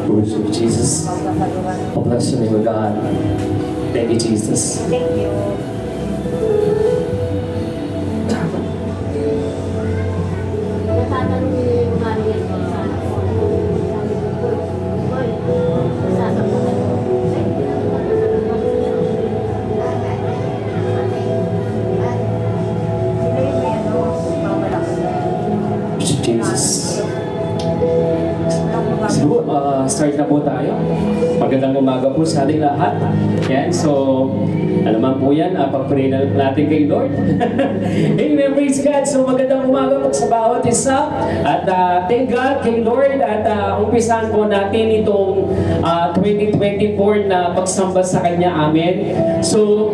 Worship Jesus. Oh, bless your name, O God. Thank you, Jesus. Thank you. Worship Jesus. Siguro, start na po tayo. Magandang umaga po sa ating lahat. Yan, so, alaman po yan, pag-pray na natin kay Lord. Amen, praise God. So, magandang umaga po sa bawat isa. At thank God kay Lord. At umpisan po natin itong 2024 na pagsamba sa Kanya. Amen. So,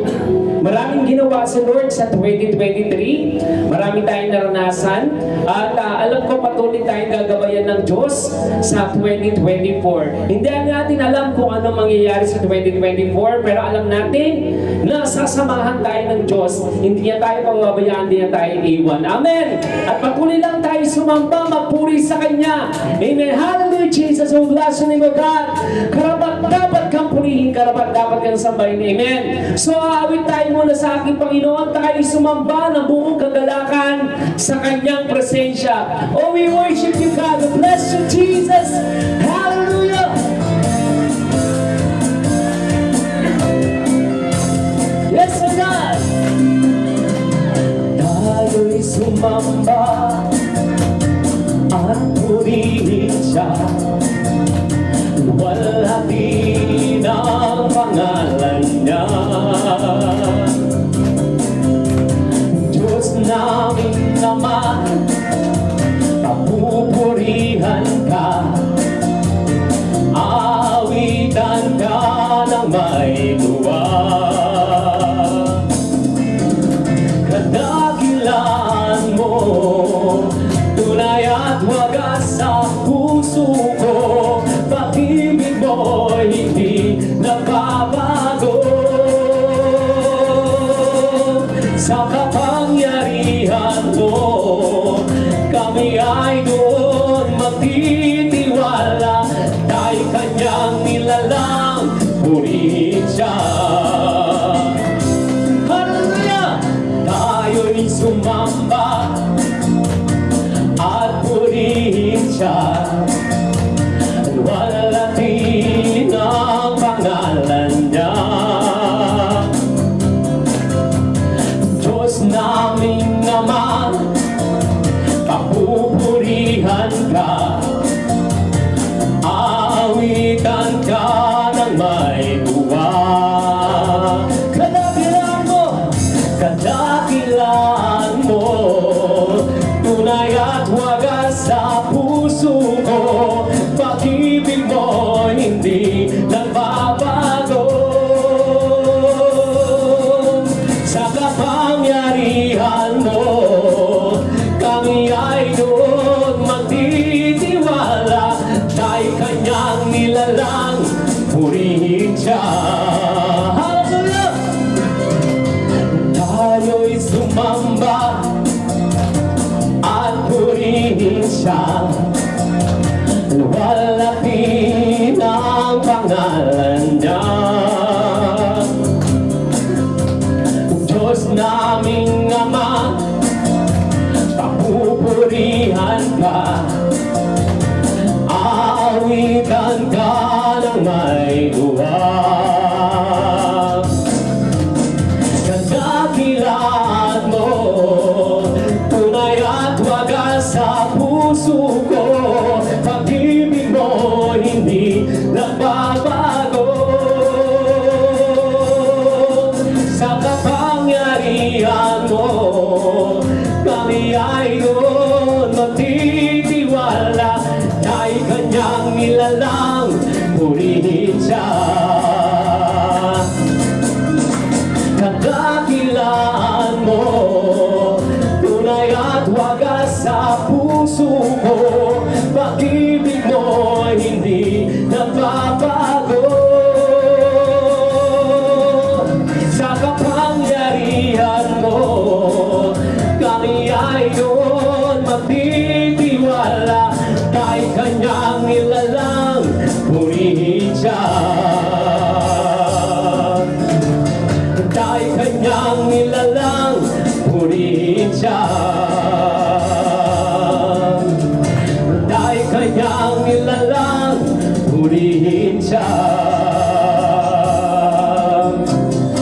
maraming ginawa sa Lord sa 2023. Maraming tayong naranasan. At alam ko patuloy tayong gagabayan ng Diyos sa 2024. Hindi natin alam kung ano mangyayari sa 2024, pero alam natin na sasamahan tayo ng Diyos. Hindi niya tayo pababayaan, hindi niya tayo iiwan. Amen! At patuloy lang tayo sumamba, magpuri sa Kanya. Amen! Hallelujah, Jesus! Oh, bless the name of God! Karapat dapat kang purihin, karapat dapat kang sambahin. Amen! So, awit tayo muna sa aking Panginoon, tayo sumamba ng buong kagalakan sa Kanyang presensya. Oh, we worship you, God. Bless you, Jesus. Hallelujah. Yes, oh God. Tayo'y sumamba at purihin siya. Walhati ng pangalan niya. Diyos namin naman, papupurihan ka, awitan ka ng may luwa. Kadakilaan mo, tunay at wagas sa puso ko, pag-ibig mo hindi nababago. Sa kapangyarihan mo, kami ay doon magtitiwala. Tayo Kanyang nilalang, purihin siya. Hallelujah! Tayo'y sumamba at purihin siya. Walhati ng pangalan niya. Diyos namin naman, papupurihan ka, awitan ka ng may luwa. Kadakilaan mo, tunay at wagas sa puso ko, pag-ibig mo hindi nagbabago. Sa kapangyarihan mo, kami ay doon magtitiwala. Tayo Kanyang nilalang, purihin siya. Hallelujah! Tayo'y sumamba at purihin siya. Walhati ng pangalan niya. Diyos naming Ama, papupurihan ka, awitan ka ng may luha. Kadakilaan mo, tunay at wagas sa puso ko, pag-ibig mo hindi nagbabago. Sa kapangyarihan mo, kami ay doon magtitiwala. Tayo Kanyang nilalang, purihin siya. Kadakilaan mo, tunay at wagas sa puso ko, pag-ibig mo hindi nagbabago. Sa kapangyarihan mo, kami ay doon magtitiwala. Tayo Kanya kanyang nilalang, purihin siya. Dahil kanyang nilalang, purihin siya. Dahil kanyang nilalang, purihin siya.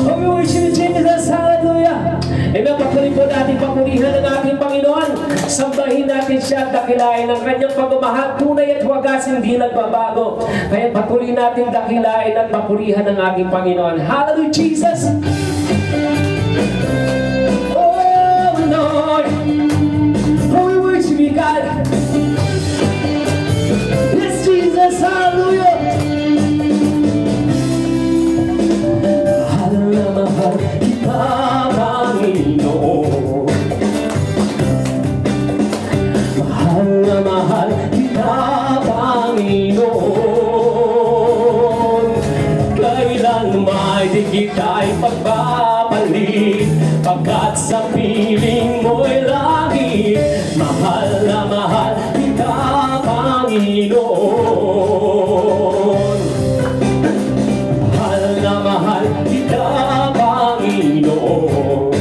Oh, we worship Jesus, hallelujah. Amen, patuloy po natin papurihan ng ating Panginoon. Sambahin natin siya at dakilain ang kanyang pagmamahal. Tunay at wagas, hindi nagbabago. Kaya patuloy natin dakilain at papurihan ng ating Panginoon. Hallelujah, Jesus! Oh, Lord! Oh, we worship you, God! Yes, Jesus! Hallelujah! Mahal na mahal kita, Panginoon. Mahal na mahal kita, Panginoon. Kailan may di kita'y pagbabalik, pagkat sa piling mo'y lagi. Mahal na mahal kita, Panginoon. Mahal na mahal kita, Panginoon.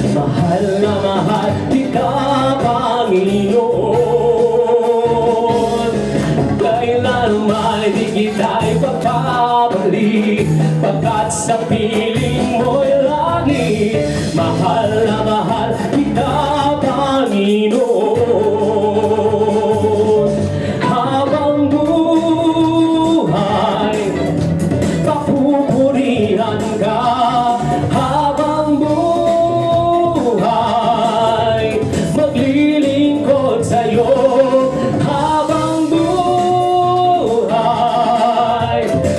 Mahal na mahal kita, Panginoon. Kailan may di kita'y pagpapalik, pagkat sa piling mo'y lagi. Mahal na mahal kita, Panginoon. Habang buhay, papupurihan ka. Habang buhay, maglilingkod sa'yo. Habang buhay,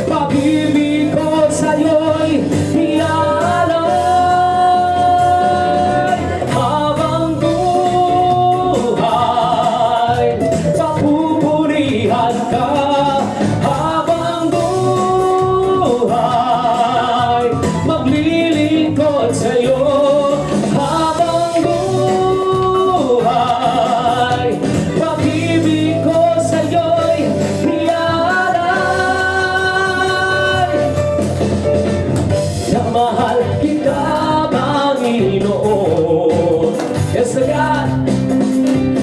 pag-ibig ko sa'yo'y iaalay. Habang buhay, papupurihan ka. Habang buhay, maglilingkod sa'yo. Habang buhay, pag-ibig ko sa'yo'y iaalay. Na mahal kita, Panginoon. Yes, God.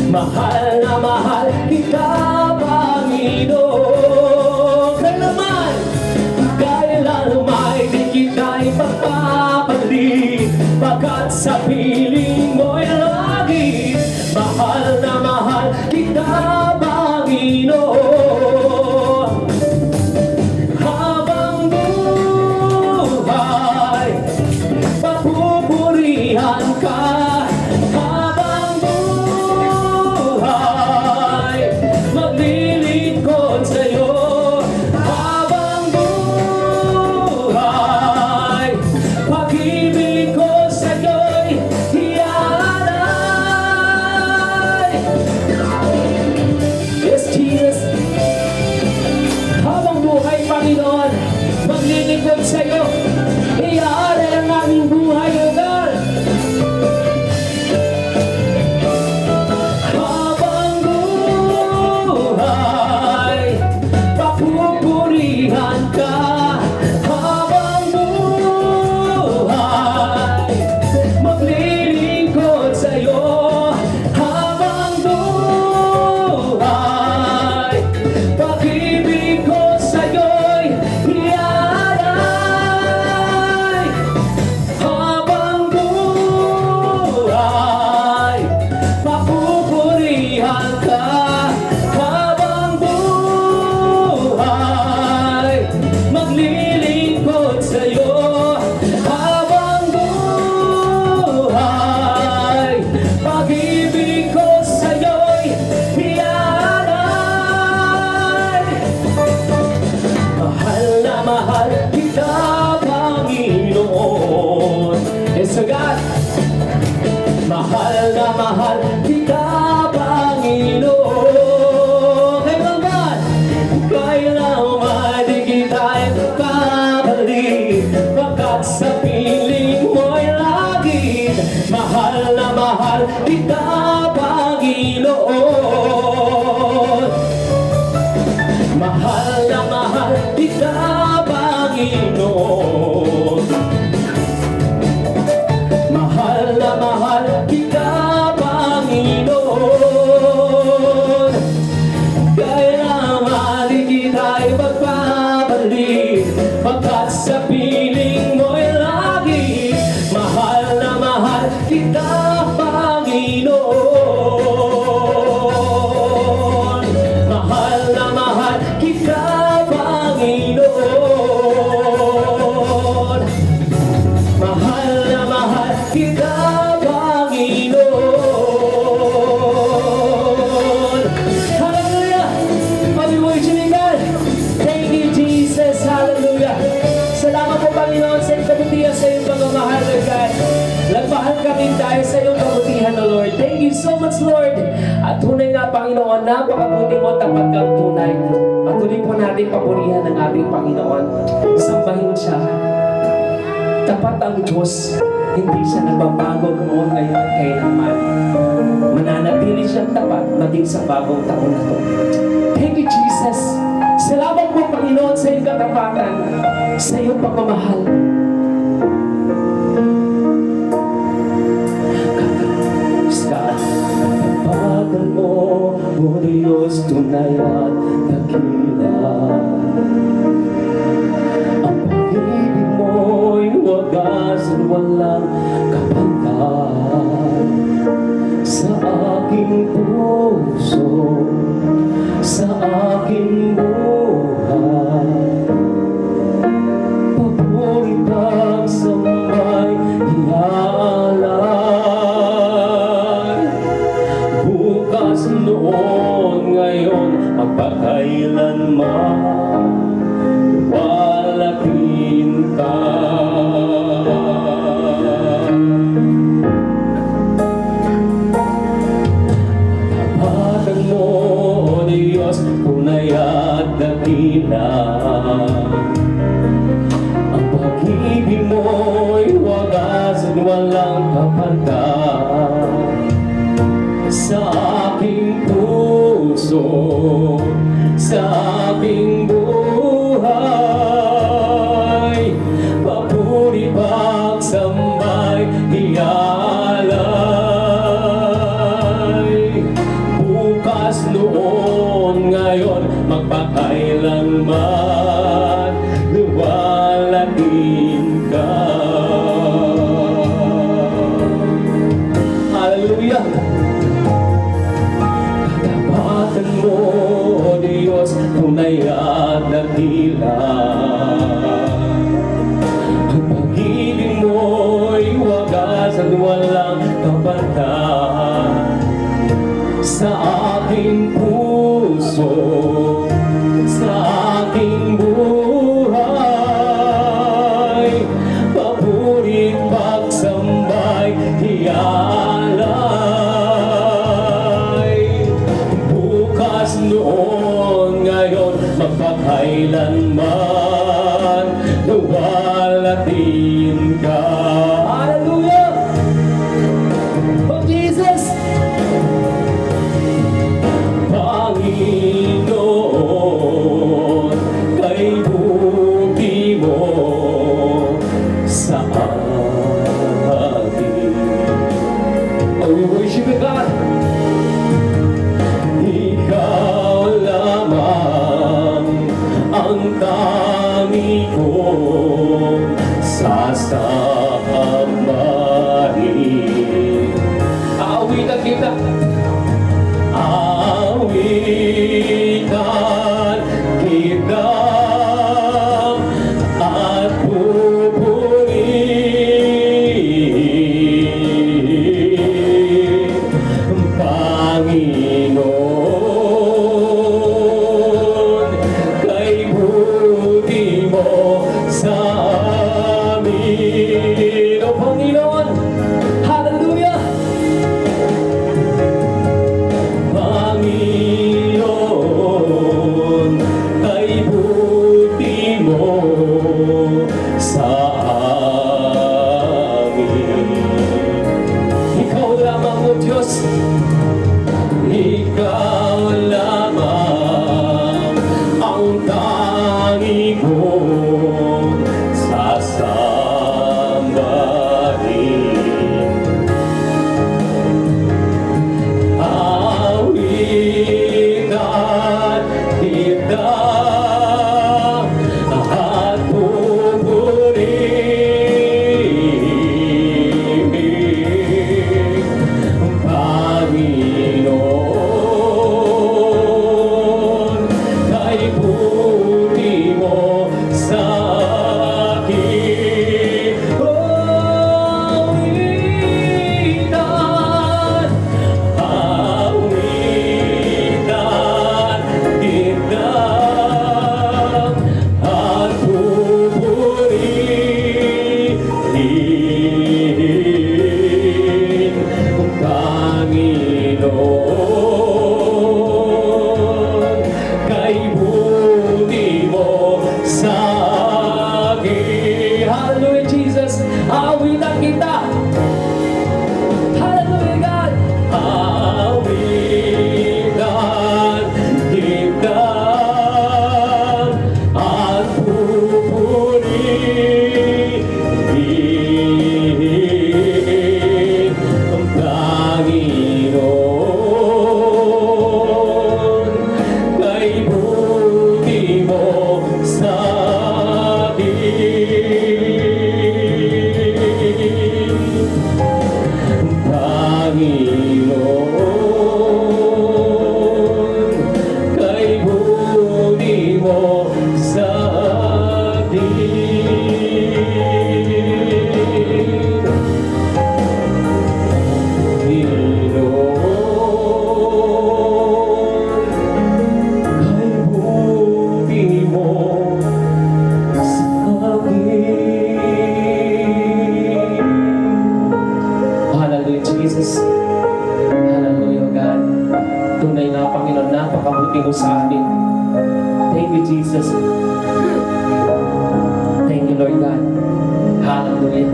Mahal na mahal kita, Panginoon. Kailan may di kita'y pagpapalik, pagkat sa piling mo'y lagi. Mahal na mahal kita, Panginoon. Habang buhay, papupurihan ka. Habang buhay, maglilingkod Kailangan di kita'y magpapalik, pagkat sa piling mo'y lagi mahal na mahal kita, Panginoon. Mahal na mahal kita, Panginoon. Mahal na mahal kita, Panginoon. Hallelujah! Pag-worshipin God. Thank you, Jesus. Hallelujah. Salamat po, Panginoon, sa iyong kabutihan, sa iyong pagmamahal, Lord God. Nagmahal kami dahil sa iyong kabutihan, O Lord. Thank you so much, Lord. At tunay nga, Panginoon, napakabuti mo, tapat kang tunay. Patuloy po natin papurihan ng ating Panginoon. Sambahin siya. Tapat ang Diyos, hindi siya nagbabago noon, ngayon at kailanman. Mananatili siyang tapat maging sa bagong taon na to. Thank you, Jesus. Salamat po, Panginoon, sa iyong katapatan, sa iyong pagmamahal. Kakapos ka, katapatan mo, O Diyos, tunay at dakila. Ang pag-ibig mo'y wagas at walang kapantay. Sa aking puso, sa aking buhay, papuri pagsambay ialay. Bukas, noon, ngayon, magpakailanman, walakin ka. Katapatan mo, O Diyos, tunay at dakila. Ang pag-ibig mo'y wagas at walang kapantay. Sa aking puso, sa aking buhay, papuri pagsambay ialay. Bukas, noon, ngayon, magpakailanman, luwalhatin ka. Hallelujah! Katapatan mo, O Diyos, tunay at dakila. Ang pag-ibig mo'y wagas at walang kapantay. Sa aking puso, sa aking buhay, papuri pagsambay ialay. Bukas, noon, ngayon, magpakailanman, luwalhatin ka. Hallelujah! Oh, Jesus! Panginoon, kay buti mo sa akin. Oh, we worship you, God. Ikaw lamang ang Tunay na Panginoon, napakabuti mo sa amin. Thank you, Jesus. Thank you, Lord God. Hallelujah.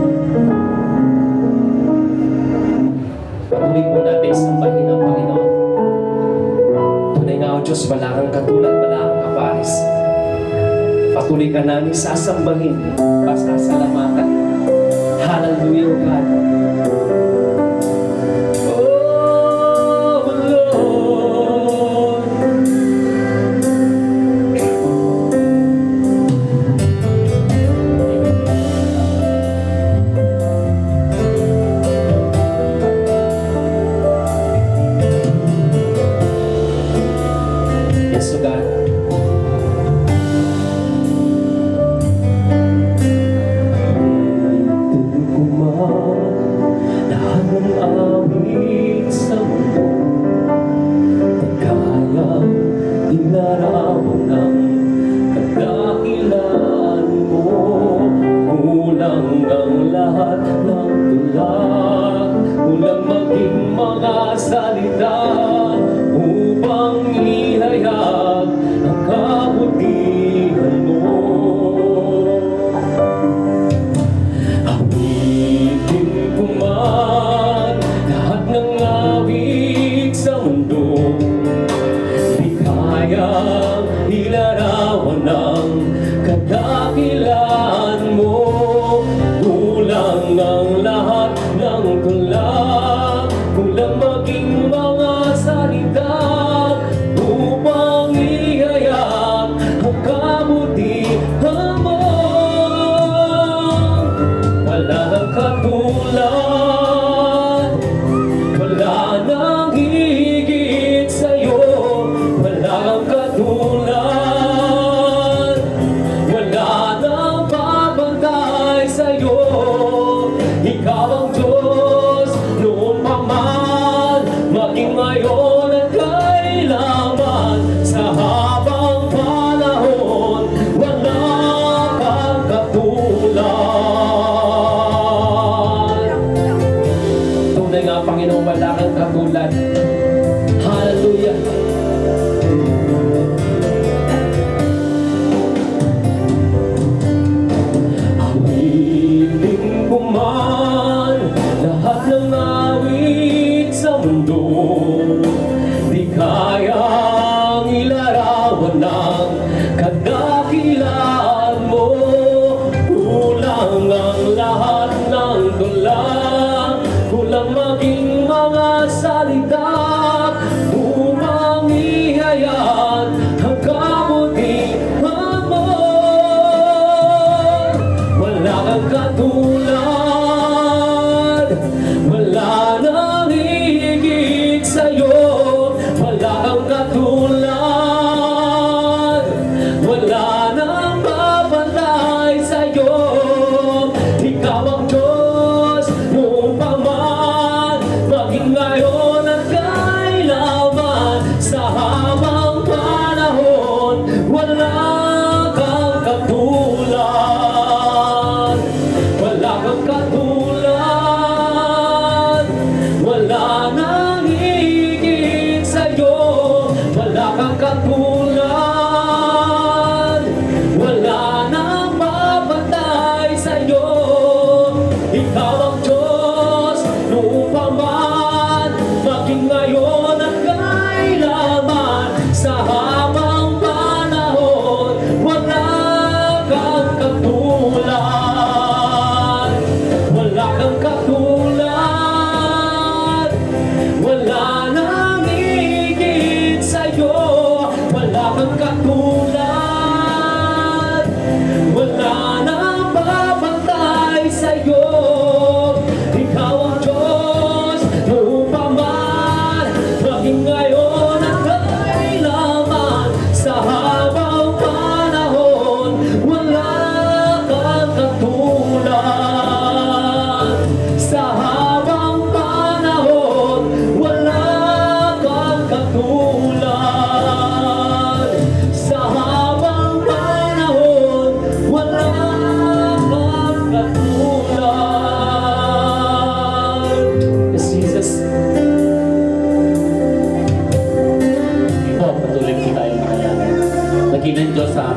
Patuloy po natin sambahin ang Panginoon. Tunay nga, O Diyos, wala kang katulad, wala kang kapares. Patuloy ka namin sasambahin, pasasalamatan. Hallelujah, O God.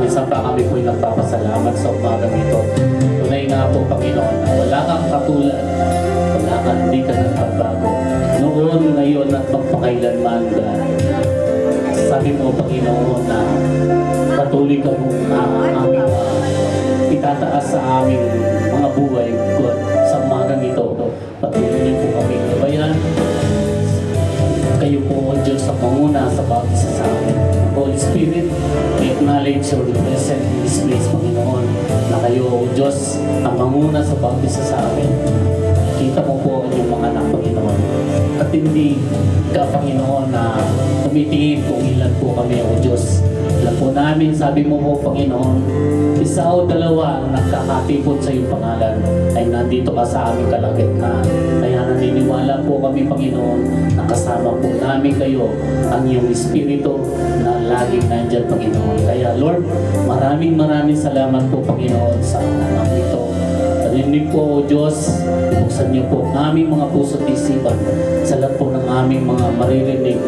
minsan pa kami po'y nagpapasalamat sa umagang ito. Tunay nga po, Panginoon, na wala kang katulad, wala kang hindi ka nagbabago. Noon, ngayon, at magpakailanman ka. Sabi mo, Panginoon, na patuloy ka mong aming itataas sa aming mga buhay, God, sa umagang ito. Patuloy niyo po kami gabayan. Kayo po, O Diyos, sa panguna sa bawat isa sa amin. Holy Spirit, we acknowledge your presence in this place, Panginoon, na kayo, O Diyos, ang manguna sa bawat isa sa amin. Kita mo po ang inyong mga anak, Panginoon. At hindi ka, Panginoon, na tumitingin kung ilan po kami, O Diyos. Alam po namin, sabi mo po, Panginoon, isa o dalawa ang nagkakatipon sa iyong pangalan ay nandito ka sa aming kalagitnaan. Kaya naniniwala po kami, Panginoon, na kasama po namin kayo ang iyong Espiritu na laging nandyan, Panginoon. Kaya, Lord, maraming salamat po, Panginoon, sa anak nito. Narinig po, O Diyos, buksan niyo po ang aming mga puso at isipan sa lahat po ng aming mga maririnig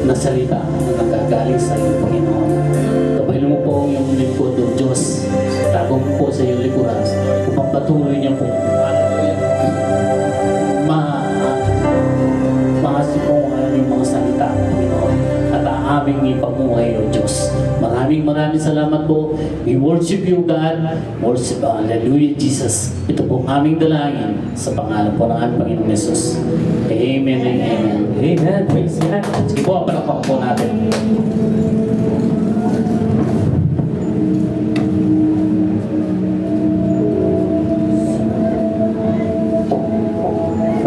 na salita na nagagaling sa iyo, Panginoon. Kabayan mo po ang iyong lingkod, O Diyos. Tago mo po sa iyong likuran upang patuloy niya po maasipong ang iyong mga salita, Panginoon, at ang aming ipamuhay, O Diyos. Maraming salamat po. We worship you, God. Worship, hallelujah, Jesus. Ito po ang aming dalangin sa pangalan po ng aming Panginoong Jesus. Amen and amen. Amen. Praise God. Sige po, palakpak po natin.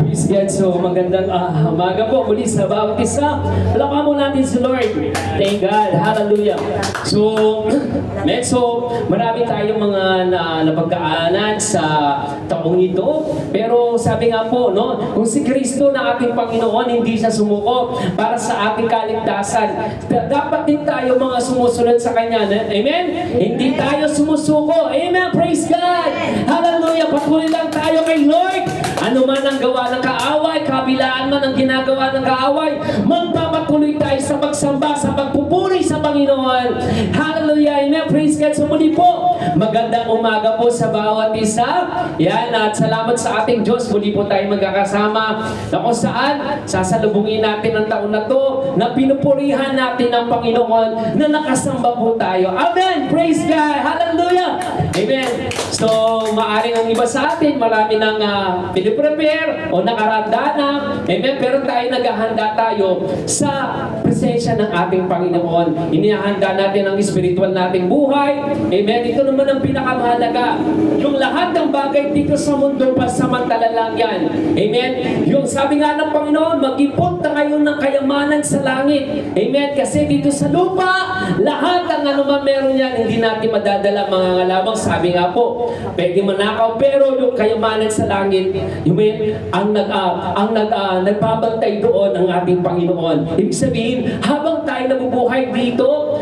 Praise God. So, magandang umaga po muli sa bawat isa. Palakpakan mo natin si Lord. Thank God. Hallelujah. So, marami tayong mga napagkaanan sa taong ito. Pero sabi nga po, no, kung si Kristo na ating Panginoon, hindi siya sumuko para sa ating kaligtasan. Dapat din tayo mga sumusunod sa Kanya. Amen? Hindi tayo sumusuko. Amen? Praise God. Hallelujah. Patuloy lang tayo kay Lord. Ano man ang gawa ng kaaway, kabilaan man ang ginagawa ng kaaway, magpapatuloy tayo sa pagsamba, sa pagpupuri sa Panginoon. Hallelujah. Amen. Praise God. So muli po, magandang umaga po sa bawat isa. Yan, at salamat sa ating Diyos. Muli po tayo magkakasama na kung saan sasalubungin natin ang taon na to, na pinupurihan natin ang Panginoon, na nakasamba po tayo. Amen. Praise God. Hallelujah. Amen. So, maaring ang iba sa atin, marami nang piniprepare o nakaranda na. Amen. Pero tayo naghahanda tayo sa presensya ng ating Panginoon. Inihahanda natin ang spiritual nating buhay. Amen. Ito naman ang pinakamahalaga. Yung lahat ng bagay dito sa mundo, pasamantala lang yan. Amen. Yung sabi nga ng Panginoon, mag-ipon na kayo ng kayamanan sa langit. Amen. Kasi dito sa lupa, lahat ang anuman meron yan, hindi natin madadala mga ngalabang. Sabi nga po, pwede manakaw, pero yung kayamanan sa langit, yung nagbabantay doon ang ating Panginoon. Ibig sabihin, habang tayo nabubuhay dito,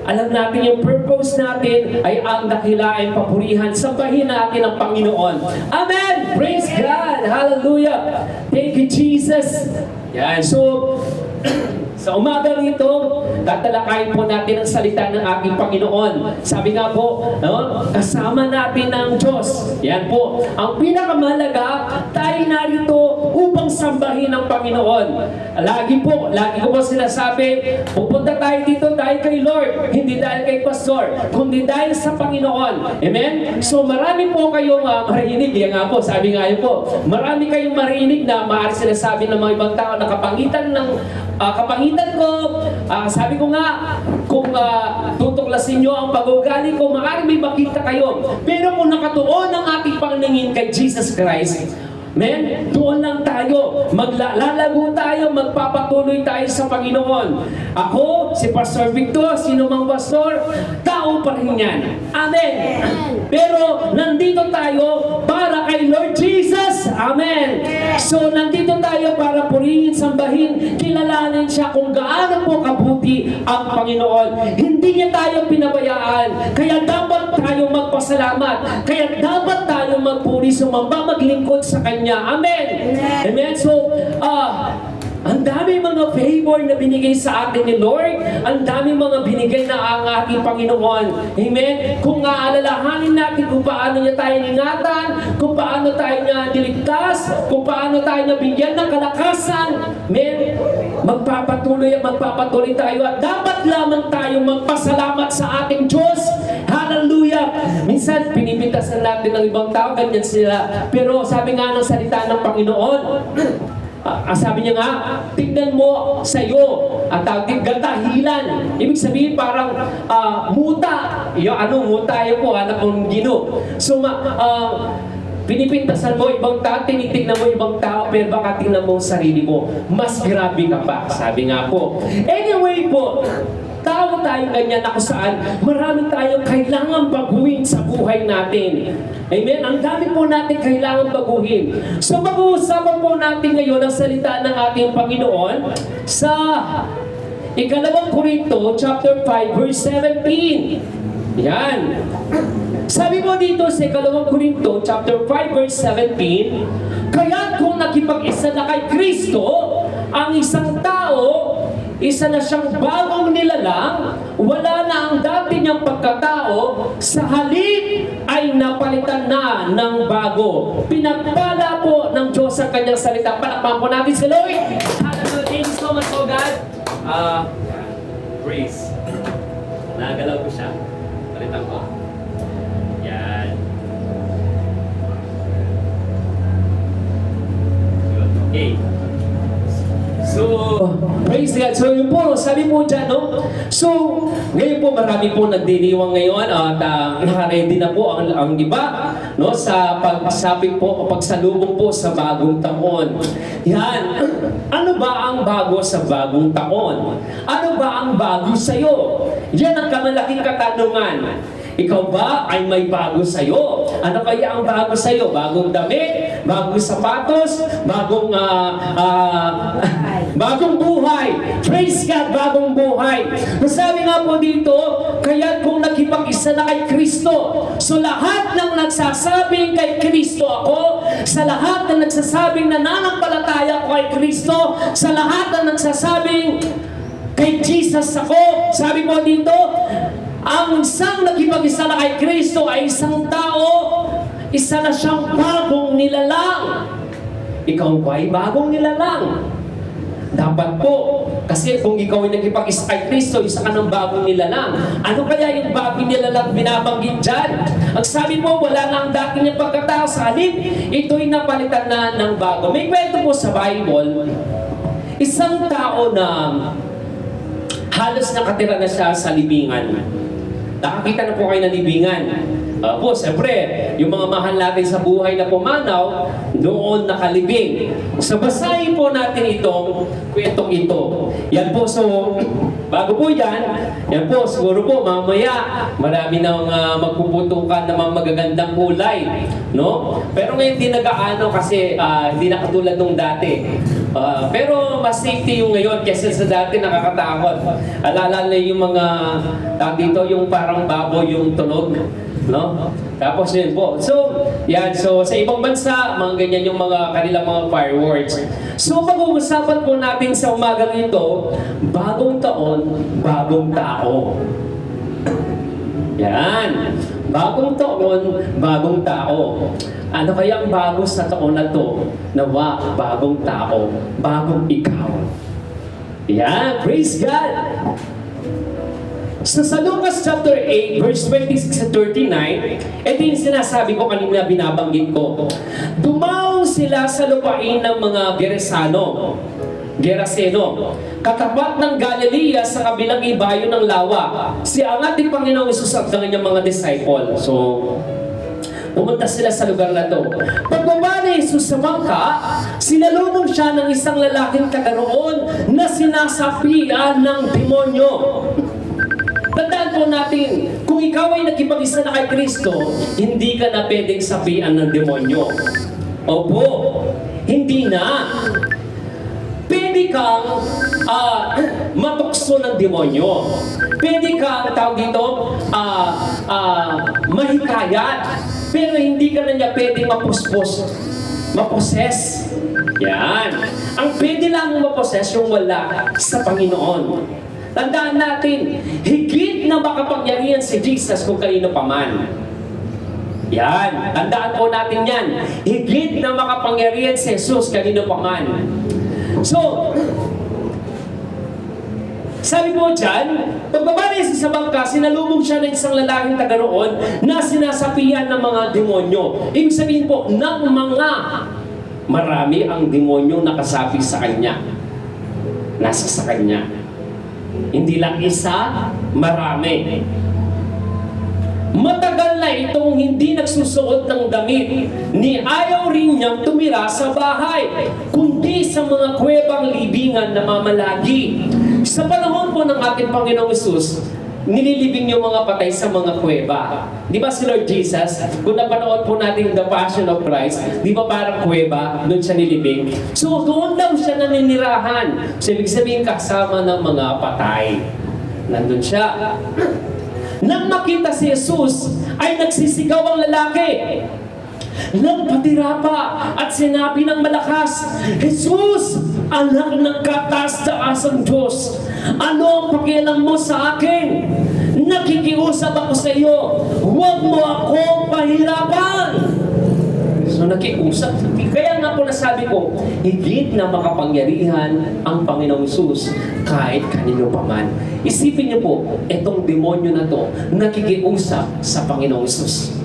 alam natin yung purpose natin ay ang dakilain, papurihan, sambahin natin ang Panginoon. Amen! Praise God! Hallelujah! Thank you, Jesus! Yan, so, sa umaga rito, tatalakayin po natin ang salita ng ating Panginoon. Sabi nga po, no, kasama natin ang Diyos. Yan po. Ang pinakamahalaga, tayo narito upang sambahin ang Panginoon. Lagi ko po sinasabi, pupunta tayo dito dahil kay Lord, hindi dahil kay Pastor, kundi dahil sa Panginoon. Amen? So marami po kayong marinig. Yan nga po, sabi nga yun po, marami kayong marinig na maaari sinasabi ng mga ibang tao na kapangitan ko, sabi ko nga, kung tutuklasin nyo ang pag-ugali ko, maaaring may makita kayo. Pero kung nakatuon ang ating paningin kay Jesus Christ, men, doon lang tayo. Maglalago tayo, magpapatuloy tayo sa Panginoon. Ako, si Pastor Victor, sino mang pastor, tao pa rin yan. Amen. Pero nandito tayo para kay Lord Jesus. Amen. So nandito tayo para purihin, sambahin, kilalanin siya kung gaano po kabuti ang Panginoon. Hindi niya tayo pinabayaan. Kaya dapat tayo magpasalamat. Kaya dapat tayo magpuri, sumamba, maglingkod sa Kanya. Amen. Amen. So, Ang dami mga favor na binigay sa atin ni Lord. Ang dami mga binigay na ang ating Panginoon. Amen? Kung aalalahanin natin kung paano niya tayo ingatan, kung paano tayo niya niligtas, kung paano tayo niya bigyan ng kalakasan, amen? Magpapatuloy tayo at dapat lamang tayo magpasalamat sa ating Diyos. Hallelujah! Minsan, pinipintasan natin ng ibang tao, ganyan sila. Pero sabi nga ng salita ng Panginoon, sabi niya nga, tignan mo sa iyo at gatahilan. Ibig sabihin parang muta. Muta yun po, anak ng Gino. So, pinipintasan mo ibang tao, tinitignan mo ibang tao, pero baka tingnan mo ang sarili mo. Mas grabe ka pa, sabi nga po. Anyway po, tao tayo ganyan na kung saan marami tayong kailangan baguhin sa buhay natin. Amen? Ang dami po natin kailangan baguhin. So mag-uusapan po natin ngayon ang salita ng ating Panginoon sa Ikalawang Korinto chapter 5 verse 17. Yan. Sabi mo dito sa Ikalawang Korinto chapter 5 verse 17, kaya kung nakipag-isa na kay Kristo, ang isang tao, isa na siyang bagong nilalang, wala na ang dati niyang pagkatao, sa halip ay napalitan na ng bago. Pinagpala po ng Diyos ang kanyang salita. Palakpakan po natin si Lord. Hallelujah. Thank you so much, oh God. Praise. Nagalaw ko siya. Palitan ko. Yan. Okay. So, praise God. So, yun po, sabi po dyan, no? So, ngayon po, marami po nagdiriwang ngayon at naka-ready na po ang iba, no? Sa pagsapit po, pagsalubong po sa bagong taon. Yan. Ano ba ang bago sa bagong taon? Ano ba ang bago sa'yo? Yan ang kamalaking katanungan. Ikaw ba ay may bago sa'yo? Ano kaya ang bago sa'yo? Bagong damit? Bagong sapatos? Bagong bagong buhay. Praise God, bagong buhay. Sabi nga po dito, kaya kung nakipag-isa na kay Kristo, so lahat ng nagsasabing kay Kristo ako, sa lahat ng nagsasabing nananampalataya ko kay Kristo, sa lahat ng nagsasabing kay Jesus ako, sabi po dito, ang isang nakipag-isa na kay Kristo ay isang tao, isa na siyang bagong nilalang. Ikaw ba ay bagong nilalang? Dapat po, kasi kung ikaw ay nakipag-isa kay Kristo, isa ka ng bagong nilalang. Ano kaya yung bagong nilalang binabanggit dyan? Ang sabi mo, wala na ang dati niyang pagkatao sa halip, ito'y napalitan na ng bago. May kwento po sa Bible, isang tao na halos nakatira na siya sa libingan. Nakakita na po kayo ng libingan. Po, siyempre, yung mga mahal natin sa buhay na pumanaw, noon nakalibing. So, basahin po natin itong kwentong ito. Yan po, so, bago po yan po, siguro po, mamaya, marami nang magpuputukan ng mga magagandang kulay. No? Pero ngayon, hindi nag-aano kasi hindi na katulad nung dati. Pero mas safety yung ngayon kasi sa dati nakakatakot. Alala na yung mga dito yung parang baboy yung tunog, no? Tapos yun po. So, yan. So, sa ibang bansa, mga ganyan yung mga kanilang mga fireworks. So, pag-uusapan po natin sa umagang ito, bagong taon, bagong tao. Yan. Bagong taon, bagong tao. Ano kaya ang bago sa taon na to? Nawa, bagong tao, bagong ikaw. Yan, praise God! So, sa Lucas chapter 8, verse 26 to 39, ito yung sinasabi ko kanina, binabanggit ko. Dumaong sila sa lupain ng mga Geraseno, katapat ng Galilea sa kabilang ibayo ng lawa. Si ang ating Panginoong Hesus at ang kanyang mga disciple. So, pumunta sila sa lugar na to. Pagbaba ni Jesus sa bangka, sinalubong siya ng isang lalaking taga roon na sinasapian ng demonyo. Tandaan po natin, kung ikaw ay nakipag-isa na kay Kristo, hindi ka na pwedeng sapian ng demonyo. Opo, hindi na. Pwede kang matukso ng demonyo. Pwede kang, tawag dito, mahikayat. Pero hindi ka na niya pwedeng maposes. Yan. Ang pwede lang maposes yung wala sa Panginoon. Tandaan natin, higit na makapangyarihan si Jesus kung kanino pa man. Yan. Tandaan po natin yan. Higit na makapangyarihan si Jesus kanino pa man. So, sabi po dyan, pagbaba niya sa bangka, sinalubong siya ng isang lalaking taga roon na sinasapian ng mga demonyo. Ibig sabihin po, ng mga marami ang demonyo nakasapi sa kanya. Nasa sa kanya. Hindi lang isa, marami. Matagal na itong hindi nagsusuot ng damit, ni ayaw rin niyang tumira sa bahay, kundi sa mga kuwebang libingan na mamalagi. Sa panahon po ng ating Panginoong Hesus, nililibing yung mga patay sa mga kuweba. Di ba si Lord Jesus, kung napanood po natin The Passion of Christ, di ba parang kuweba, doon siya nilibing? So doon daw siya naninirahan. So ibig sabihin kasama ng mga patay. Nandun siya. Nang makita si Jesus, ay nagsisigaw ang lalaki. Nagpatira pa at sinabi ng malakas, Jesus, anak ng kataas-taasang Diyos, ano ang pakialam mo sa akin? Nakikiusap ako sa iyo, huwag mo akong pahirapan. So nakiusap. Kaya nga po nasabi ko, higit na makapangyarihan ang Panginoong Hesus kahit kanino pa man. Isipin niyo po, itong demonyo na to, nakikiusap sa Panginoong Hesus.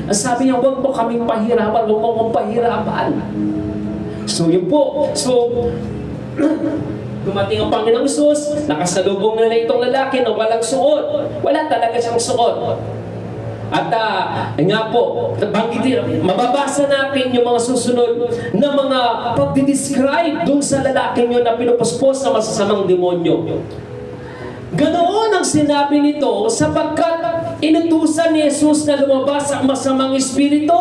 Ang sabi niya, huwag mo kaming pahirapan, huwag mo akong pahirapan. So yun po. So, dumating ang Panginoong Hesus, nakasalubong na itong lalaki na walang suot. Wala talaga siyang suot. At nga po, mababasa natin yung mga susunod na mga pagdidescribe dun sa lalaking yun na pinupuspos na masasamang demonyo. Ganoon ang sinabi nito sapagkat inutusan ni Jesus na lumabas ang masamang espiritu.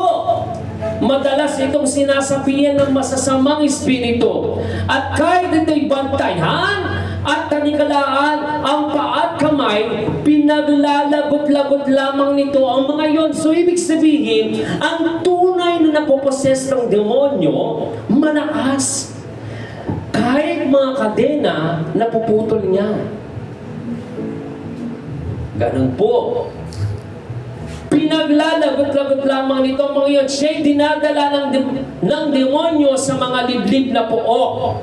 Madalas itong sinasabihan ng masasamang espiritu. At kahit ito'y bantayan at tanikalaan ang paa at kamay, pinaglalagot-lagot lamang nito ang mga yon. So ibig sabihin, ang tunay na napoposes ng demonyo, manaas. Kahit mga kadena, napuputol niya. Ganun po. Pinaglalagot-lagot lamang nito ang mga yun. Siya'y dinadala ng demonyo sa mga liblib na pook.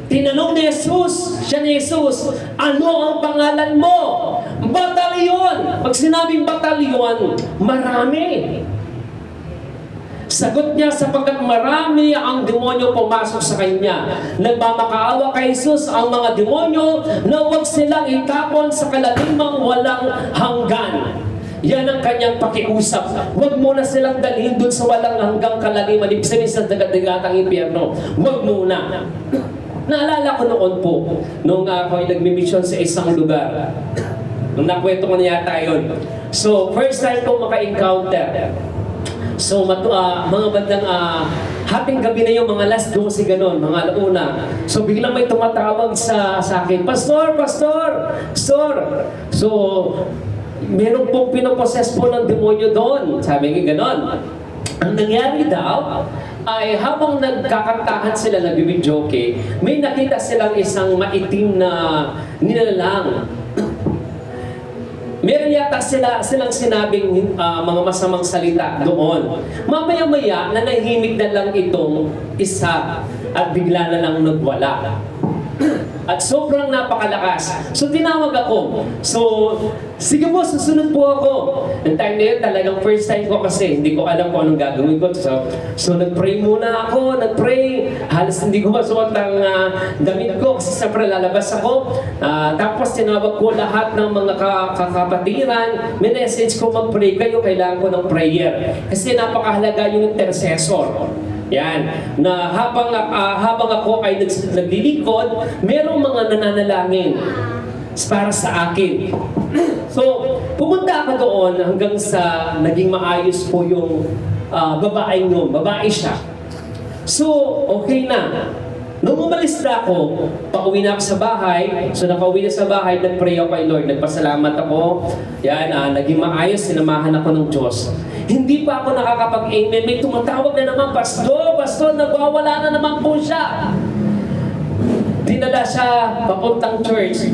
Tinanong ni Jesus, siya ni Jesus, ano ang pangalan mo? Batalyon. Pag sinabing batalyon, marami. Sagot niya, sapagkat marami ang demonyo pumasok sa kanya. Nagmamakaawa kay Jesus ang mga demonyo na huwag silang itapon sa kalalimang walang hanggan. Yan ang kanyang pakiusap. Huwag mo na silang dalhin dun sa walang hanggang kalaliman. Ibig sabihin sa dagat-dagatang impyerno. Huwag muna. Naalala ko noon po, nung ako ay nagmimisyon sa isang lugar. Nung nakwento ko na yata yun. So, first time ko maka-encounter. So, mga bandang hating gabi na yung mga last 12 ganon, mga alauna. So, biglang may tumatawag sa akin, Pastor! So, meron pong pinoposes po ng demonyo doon. Sabi nga ganon. Ang nangyari daw, ay habang nagkakantahan sila, nagbibidyoke, may nakita silang isang maitim na nilalang. Meron yata silang sinabing mga masamang salita doon. Mamaya-maya, nanahimik na lang itong isa at bigla na lang nagwala. At sobrang napakalakas. So tinawag ako. So, sige po, susunod po ako. Ang time na yun, talagang first time ko kasi hindi ko alam kung anong gagawin ko. So nag-pray muna ako, halos hindi ko masuot ang damit ko kasi siyempre lalabas ako. Tapos tinawag ko lahat ng mga kakapatiran. May message ko mag-pray kayo, kailangan ko ng prayer. Kasi napakahalaga yung intercessor. Yan, na habang ako ay naglilingkod, merong mga nananalangin para sa akin. So, pumunta ako doon hanggang sa naging maayos po yung babaeng yun. Babae siya. So, okay na. Nung umalis na ako, pauwi na ako sa bahay. So, nakauwi na sa bahay, nag-pray ako kay Lord. Nagpasalamat ako. Yan, naging maayos, sinamahan ako ng Diyos. Hindi pa ako nakakapag-amen. May tumatawag na naman, Pastor! pastor, nagwawala na naman po siya. Dinala siya papuntang church.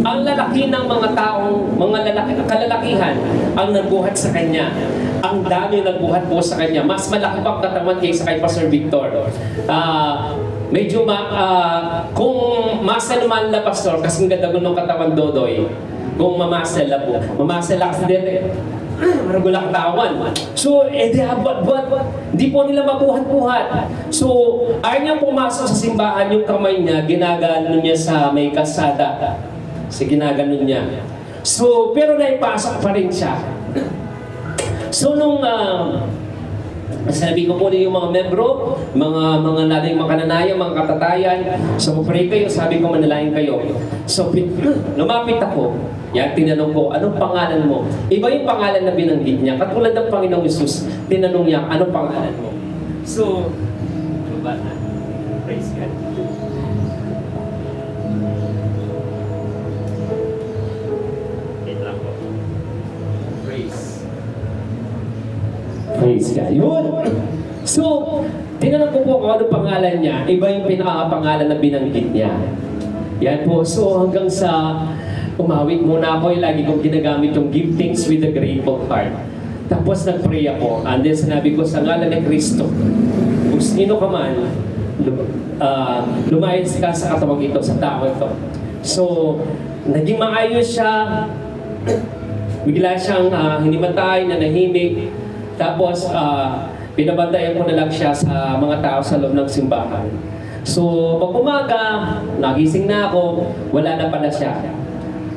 Ang lalaki ng mga taong, kalalakihan, ang nagbuhat sa kanya. Ang dami nagbuhat po sa kanya. Mas malaki pa ang katawan kaysa kay Pastor Victor. Kung muscle man na pastor, kasing ganda ng katawan Dodoy, kung mamasel na po. Mamasel lang kasi din maragulak tawan. So, di buhat-buhat. Di po nila mabuhat-buhat. So, ayaw niya pumasok sa simbahan, yung kamay niya, ginagano niya sa may kalsada. Ginagano niya. So, pero naipasok pa rin siya. So, nung sabi ko po yung mga membro, mga nating makananayan, mga katatayan, so pray kayo, sabi ko manalain kayo. So, lumapit ako. Yan, tinanong ko, anong pangalan mo? Iba yung pangalan na binanggit niya. Katulad ng Panginoong Hesus, tinanong niya, anong pangalan mo? So, diba na? Praise God. Wait lang po. Praise God. Yun! So, tinanong ko po kung anong pangalan niya. Iba yung pinaka-pangalan na binanggit niya. Yan po. So, hanggang sa umawit muna ako, yung lagi kong ginagamit yung give thanks with a grateful heart. Tapos nag-pray ako. And then sinabi ko sa ngalan ni Kristo, kung sino ka man, lumayas ka sa katawang ito, sa tao ito. So, naging maayos siya. Bigla siyang hinimatay, nanahimik. Tapos, pinabantayan ko na lang siya sa mga tao sa loob ng simbahan. So, pag umaga, nagising na ako, wala na pala siya.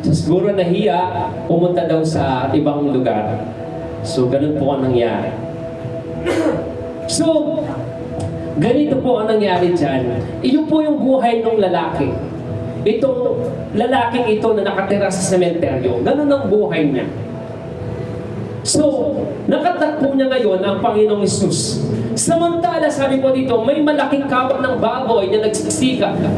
So, siguro nahiya, pumunta daw sa ibang lugar. So, ganun po ang nangyari. So, ganito po ang nangyari dyan. Iyon po yung buhay ng lalaki. Itong lalaking ito na nakatira sa sementeryo, ganun ang buhay niya. So, nakatagpo niya ngayon ang Panginoong Hesus. Samantala, sabi po dito, may malaking kawan ng baboy na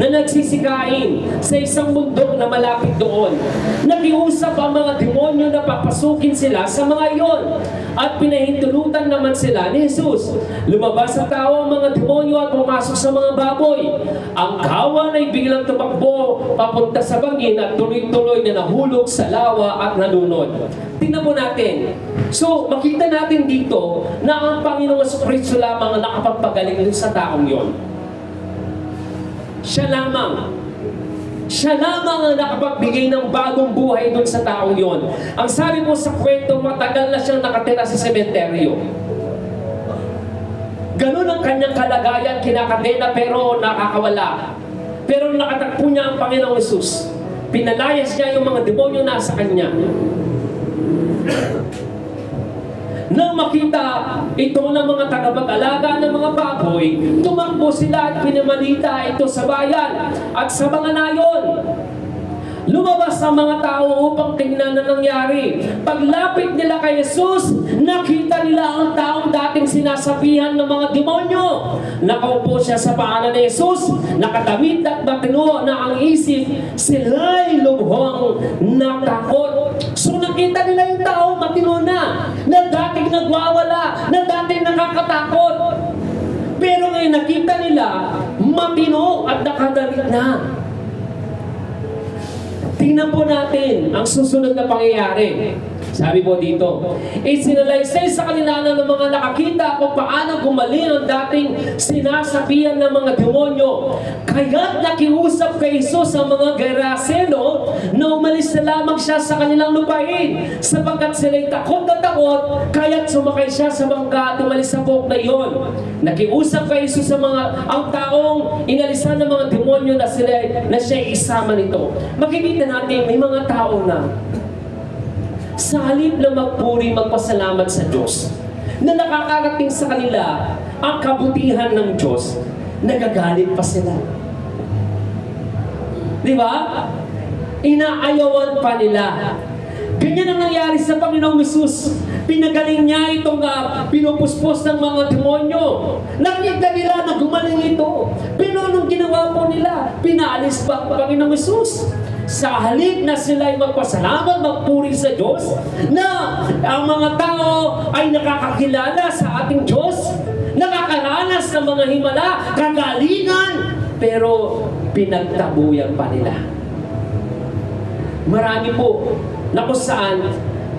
nagsisikain sa isang bundok na malapit doon. Nakiusap ang mga demonyo na papasukin sila sa mga iyon. At pinahintulutan naman sila ni Jesus. Lumabas sa tao ang mga demonyo at pumasok sa mga baboy. Ang kawan ay biglang tumakbo papunta sa bangin at tuloy-tuloy na nahulog sa lawa at nalunod. Tingnan po natin. So, makita natin dito na ang Panginoong Kristo lamang ang nakapagpagaling sa taong yon. Siya lamang. Siya lamang ang nakapagbigay ng bagong buhay doon sa taong yon. Ang sabi mo sa kwento, matagal na siyang nakatira sa sementeryo. Ganun ang kanyang kalagayan, kinakadena pero nakakawala. Pero nakatagpo niya ang Panginoong Hesus. Pinalayas niya yung mga demonyo nasa kanya. Nang makita ito ng mga tagapag-alaga ng mga baboy, tumakbo sila at pinamalita ito sa bayan at sa mga nayon. Lumabas ang mga tao upang tingnan na nangyari. Paglapit nila kay Jesus, nakita nila ang taong dating sinasabihan ng mga demonyo. Nakaupo siya sa paanan ni Jesus, nakatawid at matino na ang isip, sila'y lubhang natakot. So nakita nila yung tao matino na dating nagwawala, na dating nakakatakot. Pero ngayon nakita nila, matino at nakadalit na. Tingnan po natin ang susunod na pangyayari. Sabi po dito, isinalaysay sa kanila ng mga nakakita kung paano gumaling ang dating sinasabihan ng mga demonyo. Kaya't nakiusap kay Jesus ang mga Geraseno na umalis na lamang siya sa kanilang lupain, sapagkat sila'y takot na takot, kaya't sumakay siya sa bangka at umalis sa buhok na iyon. Nakiusap kay Jesus ang taong inalisan ng mga demonyo na siya isama nito. Makikita natin may mga tao na sa halip na magpuri, magpasalamat sa Diyos, na nakakarating sa kanila ang kabutihan ng Diyos, nagagalit pa sila. Di ba? Inaayawan pa nila. Ganyan ang nangyari sa Panginoong Hesus. Pinagaling niya itong pinupuspos ng mga demonyo. Nakita nila na gumaling ito. Pero anong ginawa po nila? Pinaalis pa ang Panginoong Hesus. Sa halip na sila ay magpasalamat, magpuri sa Diyos, na ang mga tao ay nakakakilala sa ating Diyos, nakakaranas ng mga himala, kagalingan, pero pinagtabuyan pa nila. Marami po na kung saan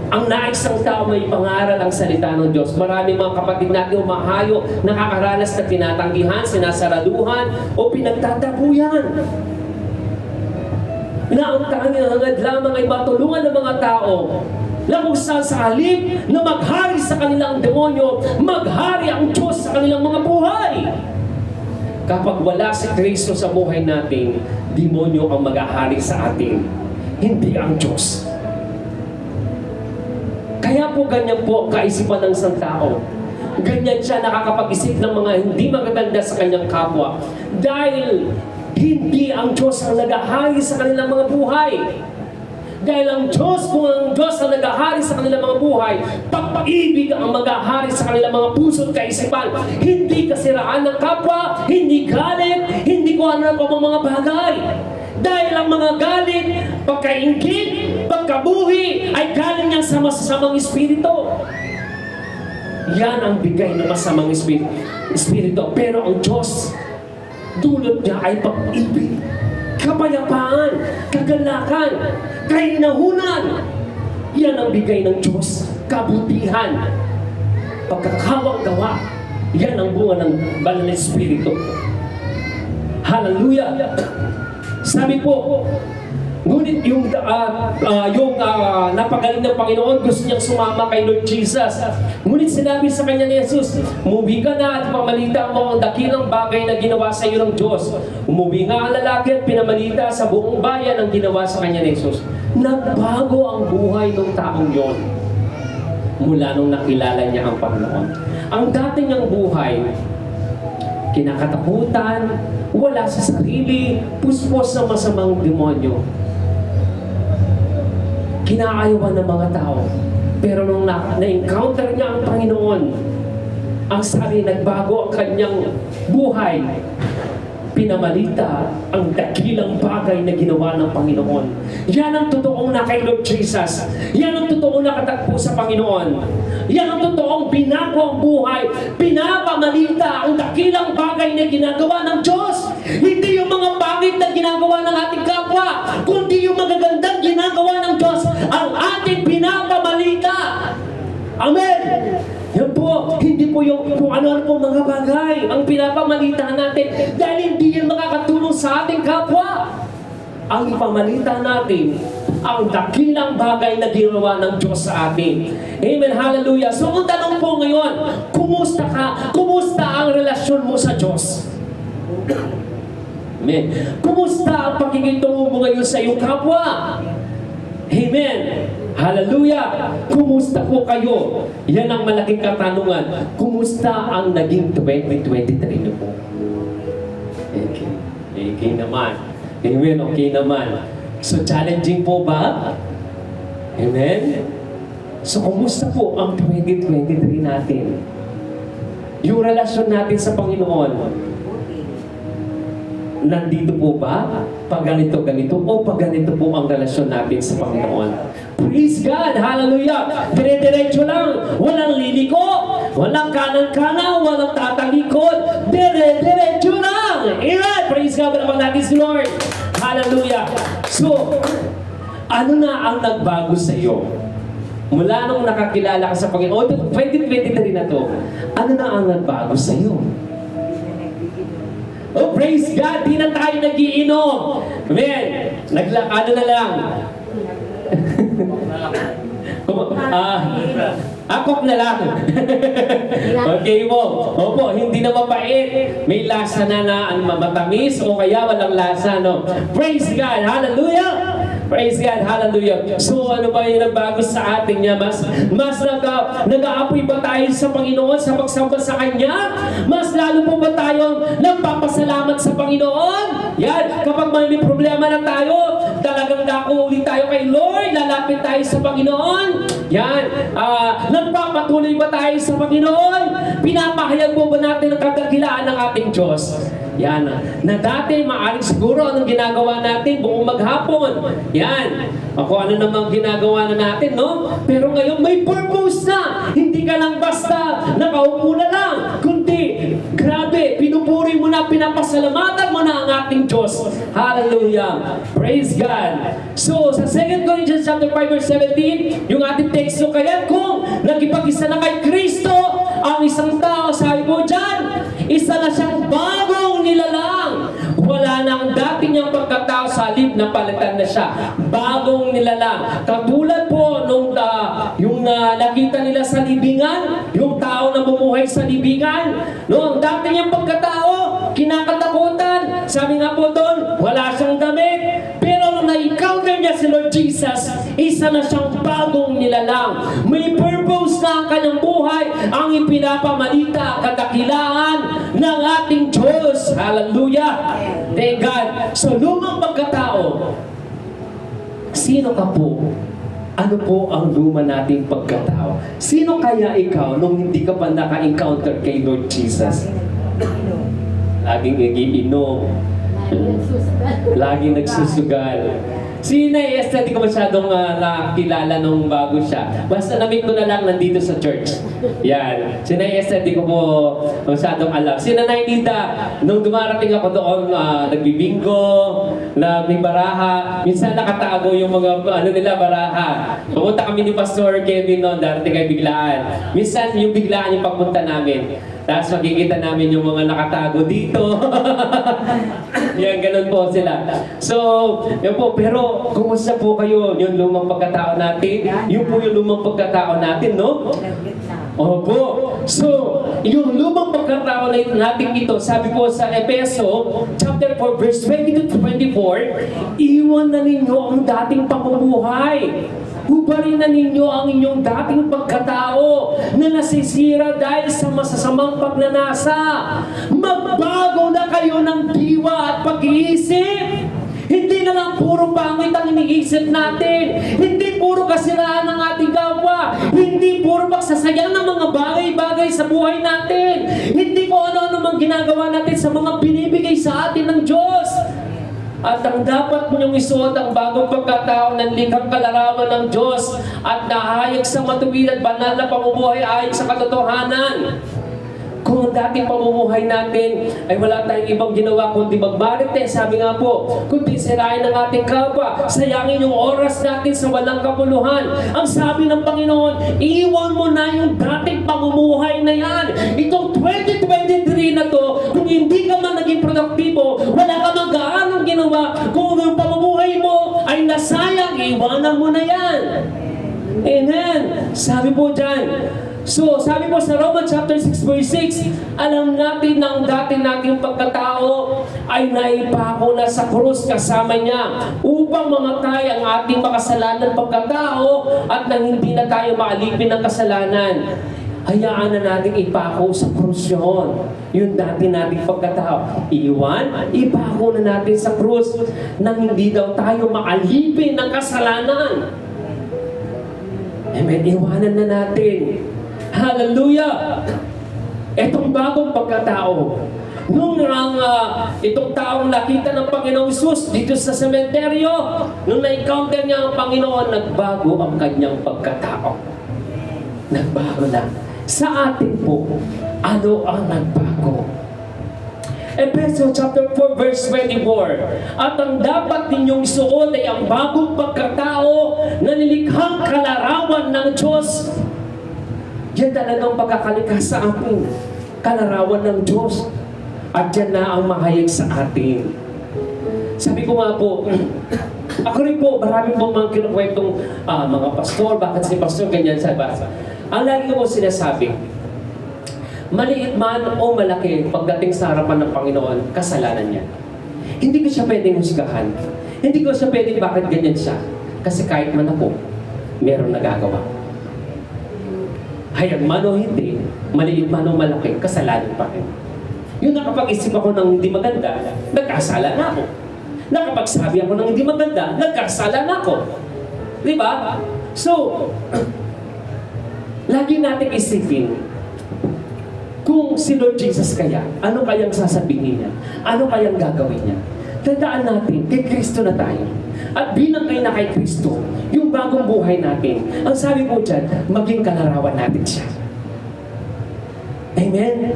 ang nais ng tao may pangaral ang salita ng Diyos. Marami mga kapatid natin umahayo, nakakaranas na tinatanggihan, sinasaraduhan, o pinagtatabuyan. Na ang tanging hangad lamang ay matulungan ng mga tao na kung saan sa halip na maghari sa kanilang demonyo, maghari ang Diyos sa kanilang mga buhay. Kapag wala si Kristo sa buhay natin, demonyo ang maghahari sa atin, hindi ang Diyos. Kaya po ganyan po ang kaisipan ng isang tao. Ganyan siya nakakapag-isip ng mga hindi magaganda sa kanyang kapwa. Dahil hindi ang Diyos ang naghahari sa kanilang mga buhay. Dahil ang Diyos, kung ang Diyos ang naghahari sa kanilang mga buhay, pagpaibig ang maghahari sa kanilang mga puso at kaisipan. Hindi kasiraan ng kapwa, hindi galit, hindi kung ano pa mga bagay. Dahil ang mga galit, pagkaingkit, pagkabuhi, ay galing yan sa masasamang espiritu. Yan ang bigay ng masamang espiritu. Pero ang Diyos, dulot niya ay pag-ibig, kapayapaan, kagalakan, kainahunan. Yan ang bigay ng Diyos, kabutihan, pagkakawang gawa. Yan ang bunga ng banal na espiritu. Hallelujah! Sabi po, ngunit yung napagaling ng Panginoon, gusto niyang sumama kay Lord Jesus. Ngunit sinabi sa kanya ni Jesus, umuwi ka na at pamalita mo ang dakilang bagay na ginawa sa iyo ng Diyos. Umuwi nga ang lalaki at pinamalita sa buong bayan ang ginawa sa kanya ni Jesus. Nagbago ang buhay ng taong yon mula nung nakilala niya ang Panginoon. Ang dati niyang buhay, kinakatakutan, wala sa sarili, puspos ng masamang demonyo. Kinaayawan ng mga tao. Pero nung na-encounter niya ang Panginoon, ang sarili nagbago ang kanyang buhay. Pinamalita ang dakilang bagay na ginawa ng Panginoon. Yan ang totoong na kay Lord Jesus. Yan ang totoong nakatagpo sa Panginoon. Yan ang totoong binago ang buhay. Pinapamalita ang dakilang bagay na ginagawa ng Diyos. Hindi yung mga pangit na ginagawa ng ating kapwa, kundi yung magagandang ginagawa ng Diyos ang ating pinapamalita. Amen! Yan po, hindi po yung kung ano-ano po mga bagay ang pinapamalita natin dahil hindi yan makakatulong sa ating kapwa. Ang ipamalita natin ang dakilang bagay na ginawa ng Diyos sa atin. Amen, hallelujah. So, ang tanong po ngayon, kumusta ka? Kumusta ang relasyon mo sa Diyos? Amen. Kumusta ang pakikitungo mo ngayon sa iyong kapwa? Amen. Hallelujah! Kumusta po kayo? Yan ang malaking katanungan. Kumusta ang naging 2023 niyo po? Okay. Okay naman. Amen. Okay naman. So, challenging po ba? Amen? So, kumusta po ang 2023 natin? Yung relasyon natin sa Panginoon, nandito po ba? Pag ganito, o pag ganito po ang relasyon natin sa Panginoon? Praise God! Hallelujah! Dire-diretso lang. Walang liliko, walang kanan-kanan, walang tatalikod. Dire-diretso lang. Amen! Praise God! Naman natin si Lord. Hallelujah! So, ano na ang nagbago sa iyo? Mula nung nakakilala ka sa Panginoon, 2023 na to, ano na ang nagbago sa iyo? Oh, praise God! Di na tayo nagiinom. Amen. Ano na lang. Akop na lang. Okay po. Opo, hindi na mapait. May lasa na matamis o kaya walang lasa, no? Praise God! Hallelujah! Praise God! Hallelujah! So, ano ba yung nagbago sa atin niya? Mas nag-aapoy ba tayo sa Panginoon sa pagsamba sa Kanya? Mas lalo po ba tayo nagpapasalamat sa Panginoon? Yan, kapag may problema na tayo, talagang dako ulit tayo kay Lord, lalapit tayo sa Panginoon. Yan, nagpapatuloy ba tayo sa Panginoon? Pinapahayag po ba natin ang kadakilaan ng ating Diyos? Yan, na dati maaaring siguro anong ginagawa natin buong maghapon. Yan, kung ano namang ginagawa na natin, no? Pero ngayon may purpose na. Hindi ka lang basta nakaupo na lang, kundi Grabe, pinupuri mo na, pinapasalamatan mo na ang ating Diyos. Hallelujah. Praise God. So, sa 2 Corinthians chapter 5 verse 17, yung ating teksto, kaya kung nakipag-isa na kay Kristo, ang isang tao, sabi po dyan, isa na siyang bagong nilalang. Wala na ang dati niyang pagkatao, sa halip na palitan na siya. Bagong nilalang. Katulad po nung yung nakita nila sa libingan, yung tao na bumuhay sa libingan, no, ang dati niyang pagkatao, kinakatakutan. Sabi nga po doon, wala siyang damit. Pero nung na-encounter niya si Lord Jesus, isa na siyang bagong nilalang. May purpose na ang kanyang buhay, ang ipinapamalita, kadakilaan ng ating Diyos. Hallelujah! Thank God. So, lumang pagkatao, sino ka po? Ano po ang luma nating pagkatao? Sino kaya ikaw nung hindi ka pa naka-encounter kay Lord Jesus? Laging nagiinom. Laging nagsusugal. Si Nay Esther, di ko masyadong nakilala nung bago siya. Basta na-meet ko na lang nandito sa church. Yan. Si Nay Esther, di ko po masyadong alam. Si Nanay Nita, nung dumarating ako doon, nagbibingo, na may baraha. Minsan nakatago yung mga baraha. Pumunta kami ni Pastor Kevin noon, darating kay biglaan. Minsan yung biglaan yung pagpunta namin. Tapos makikita namin yung mga nakatago dito. Yan, ganun po sila. So, yun po. Pero, kumusta po kayo? Yung lumang pagkatao natin. Yun po yung lumang pagkatao natin, no? Opo. So, yung lumang pagkatao natin ito, sabi po sa Efeso, chapter 4, verse 20 to 24, iwan na ninyo ang dating pamumuhay. Hubarin na ninyo ang inyong dating pagkatao na nasisira dahil sa masasamang pagnanasa. Magbago na kayo ng diwa at pag-iisip. Hindi na lang puro pangit ang iniisip natin. Hindi puro kasiraan ng ating kapwa. Hindi puro pagsasayang ng mga bagay-bagay sa buhay natin. Hindi po ano-ano mang ginagawa natin sa mga binibigay sa atin ng Diyos. At ang dapat ninyong isuot ang bagong pagkatao ng likhang kalarawan ng Diyos at nahayag sa matuwid at banal na pamumuhay ayon sa katotohanan. Kung ang dating pamumuhay natin ay wala tayong ibang ginawa kundi magmarite, sabi nga po, kundi sirain ang ating kapwa, sayangin yung oras natin sa walang kapuluhan. Ang sabi ng Panginoon, iwan mo na yung dating pamumuhay na yan. Itong 2023 na to, kung hindi ka man naging produktibo, wala ka man gaanong ginawa, kung yung pamumuhay mo ay nasayang, iwanan mo na yan. Amen. Sabi po dyan, so, sabi po sa Romans chapter 6 verse 6, alam natin na ang dati nating pagkatao ay naipako na sa krus kasama niya upang mamatay ang ating makasalanan pagkatao at nang hindi na tayo maalipin ng kasalanan. Hayaan na natin ipako sa krus yun. Yung dati nating pagkatao. Iwan, ipako na natin sa krus nang hindi daw tayo maalipin ng kasalanan. Amen. Iwanan na natin. Hallelujah! Itong bagong pagkatao. Nung itong taong nakita ng Panginoong Isus dito sa sementeryo, nung na-encounter niya ang Panginoon, nagbago ang kanyang pagkatao. Nagbago na. Sa atin po, ano ang nagbago? Efeso chapter 4 verse 24, at ang dapat ninyong isuot ay ang bagong pagkatao na nilikhang kalarawan ng Diyos. Yan talagang pagkakalikha sa atin. Kalarawan ng Diyos. At yan na ang mahayag sa atin. Sabi ko nga po, ako rin po, marami po mga kinukwentong mga pastor, bakit si pastor ganyan sa basa. Ang lagi ko po sinasabi, maliit man o malaki pagdating sa harapan ng Panginoon, kasalanan niya. Hindi ko siya pwedeng husgahan. Hindi ko siya pwedeng bakit ganyan siya. Kasi kahit man ako, meron nagagawa. Hayag man o hindi, maliit man o malaki, kasalanan pa rin. Yung nakapag-isip ako ng hindi maganda, nagkasala na ako. Nakapagsabi ako ng hindi maganda, nagkasala na ako. Di ba? So, lagi natin isipin, kung si Lord Jesus kaya, ano kayang sasabihin niya? Ano kayang gagawin niya? Tandaan natin, kay Kristo na tayo. At bilang kayo na kay Kristo, yung bagong buhay natin, ang sabi po dyan, maging kalarawan natin siya. Amen?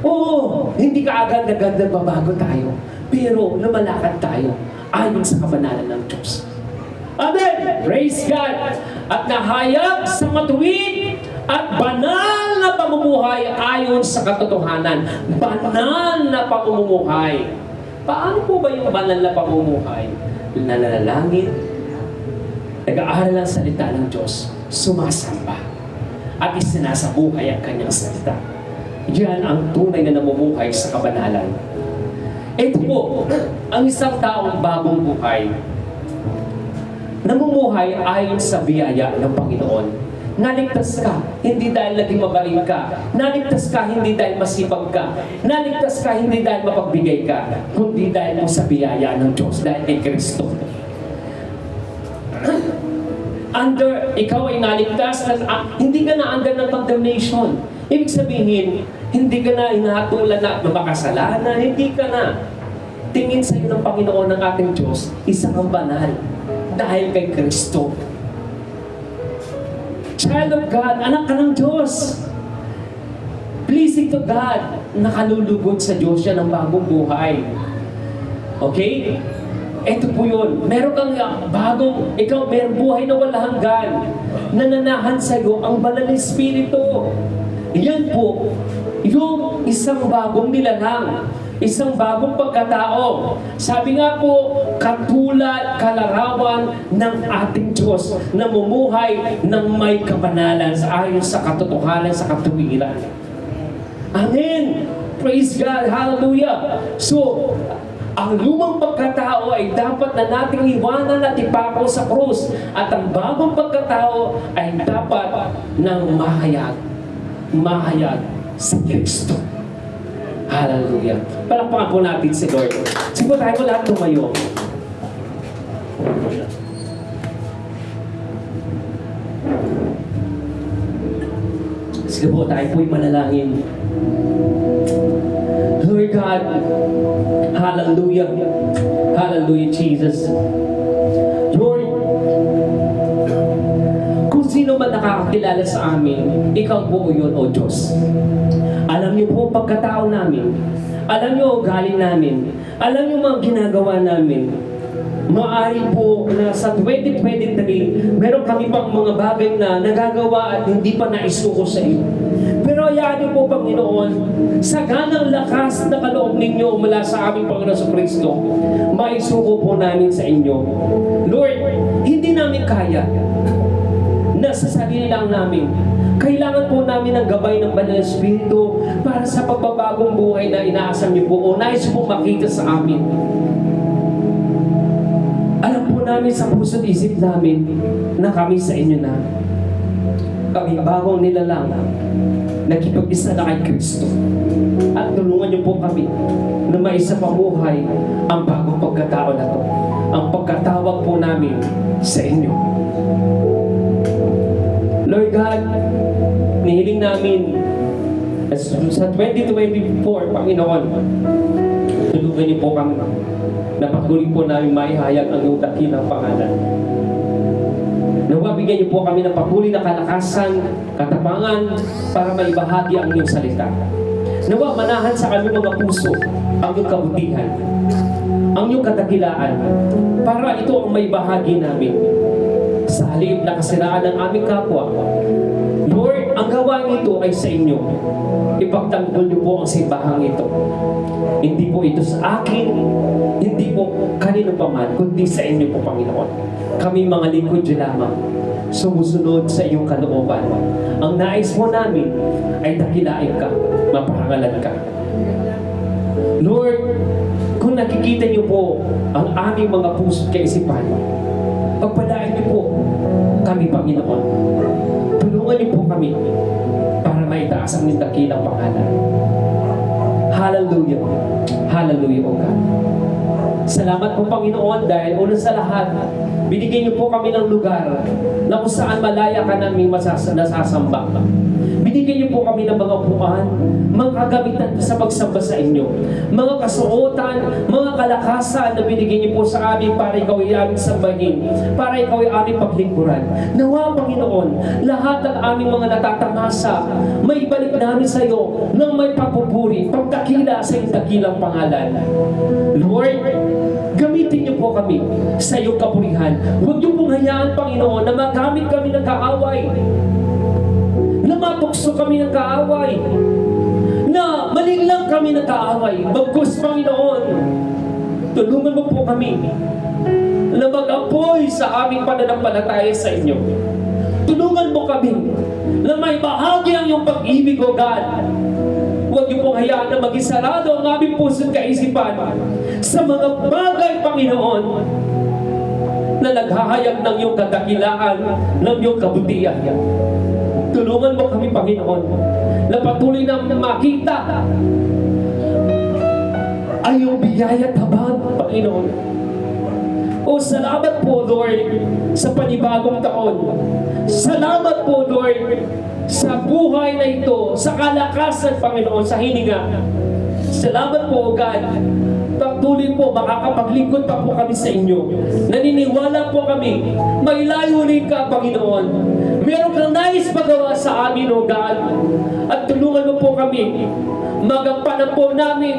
Oo, hindi ka agad-agad nagbabago tayo. Pero lumalakad tayo ayon sa kabanalan ng Diyos. Amen! Praise God! At nahayag sa matuwid at banal na pamumuhay ayon sa katotohanan. Banal na pamumuhay. Paano po ba yung banal na pamumuhay? Nananalangin, nag-aaral ang salita ng Diyos, sumasamba, at isinasabuhay ang kanyang salita. Yan ang tunay na namumuhay sa kabanalan. Ito po, ang isang taong bagong buhay, namumuhay ayon sa biyaya ng Panginoon. Naligtas ka, hindi dahil naging mabait ka. Naligtas ka, hindi dahil masipag ka. Naligtas ka, hindi dahil mapagbigay ka. Kundi dahil mo sa biyaya ng Diyos, dahil kay Kristo. Ikaw ay naligtas, hindi ka na under ng condemnation. Ibig sabihin, hindi ka na hinahatulan na makasalanan, hindi ka na. Tingin sa iyo ng Panginoon ng ating Diyos, isa kang banal dahil kay Kristo. Child of God, anak ka ng Diyos. Pleasing to God, nakalulugod sa Diyos siya ng bagong buhay. Okay? Ito po yun. Meron kang ikaw meron buhay na wala hanggan. Nananahan sa iyo ang banal na Espiritu. Yan po, yung isang bagong nilalang. Isang bagong pagkatao. Sabi nga po, katulad, kalarawan ng ating Diyos na mumuhay ng may kabanalan ayon sa katotohanan, sa katuwiran. Amen! Praise God! Hallelujah! So, ang lumang pagkatao ay dapat na nating iwanan at ipako sa krus. At ang bagong pagkatao ay dapat ng mahayag sa Kristo. Hallelujah. Palakpakan po natin si Lord. Sige po tayo po lahat tumayo. Sige po tayo po'y manalangin. Lord God, hallelujah. Hallelujah, Jesus. Lord, kung sino man nakakakilala sa amin, ikaw po yun, O Diyos. Alam niyo po pagkatao namin. Alam niyo galing namin. Alam niyo mga ginagawa namin. Maaari po na sa 2023, meron kami pang mga bagay na nagagawa at hindi pa naisuko sa iyo. Pero hayaan niyo po, Panginoon, sa ganang lakas na kaloob ninyo mula sa aming Panginoon sa Kristo, maisuko po namin sa inyo. Lord, hindi namin kaya na sa sarili lang namin. Kailangan po namin ng gabay ng Banal na Espiritu para sa pagbabagong buhay na inaasam niyo po o nais po makita sa amin. Alam po namin sa puso't isip namin na kami sa inyo na. Kami bagong nilalang, nakipag-isa na kay Kristo. At tulungan niyo po kami na maisa pamuhay ang bagong pagkatao na to. Ang pagkatawag po namin sa inyo. Lord God, nihiling namin sa 2024, Panginoon, tulungan niyo po kami na patuloy po namin maihayag ang iyong dakilang pangalan. Nawa bigyan niyo po kami ng patuloy na kalakasan, katapangan para maibahagi ang iyong salita. Nawa manahan sa aming mga puso ang iyong kabutihan, ang iyong kadakilaan, para ito ang maibahagi namin sa halip na kasiraan ng aming kapwa. Lord, ang gawain ito ay sa inyo. Ipagtanggol niyo po ang simbahang ito. Hindi po ito sa akin, hindi po kanino pa man, kundi sa inyo po, Panginoon. Kami mga lingkod niyo lamang, sumusunod sa iyong kalooban. Ang nais mo namin ay dakilain ka, maparangalan ka. Lord, kung nakikita niyo po ang aming mga puso't kaisipan, pagpalain niyo po kami, Panginoon. Tulungan niyo po kami para maitaas ang dakilang pangalan. Hallelujah. Hallelujah, O God. Salamat po, Panginoon, dahil una sa lahat, binigyan niyo po kami ng lugar na kung saan malaya ka namin nasasamba. Binigyan niyo po kami ng mga upuan, mga kagamitan sa pagsamba sa inyo, mga kasuotan, mga kalakasan na binigyan niyo po sa amin para ikaw ay aming sambahin, para ikaw ay aming paglingkuran. Nawa, Panginoon, lahat ng aming mga natatamasa, may balik namin sa iyo ng may papupuri, pagdakila sa iyong dakilang pangalan. Lord, gamitin niyo po kami sa iyong kapurihan. Huwag niyo pong hayaan, Panginoon, na magamit kami ng kaaway, na matukso kami ng kaaway, na malinglang kami ng kaaway. Bagkus, Panginoon, tulungan mo po kami na mag-apoy sa aming pananampalataya sa inyo. Tulungan mo kami na may bahagi ang iyong pag-ibig, O God. Huwag niyo pong hayaan na maging sarado ang aming puso't kaisipan sa mga bagay, Panginoon, na naghahayag ng iyong kadakilaan, ng iyong kabutihan. Tulungan mo kami, Panginoon, na patuloy na makita ay iyong biyaya at habag, Panginoon. O salamat po, Lord, sa panibagong taon. Salamat po, Lord, sa buhay na ito, sa kalakasan, Panginoon, sa hininga. Salamat po, God. Patuloy po, makakapaglingkod pa po kami sa inyo. Naniniwala po kami, may layunin ka, Panginoon. Meron kang nais magawa sa amin, O God. At tulungan mo po kami. Magampanan po namin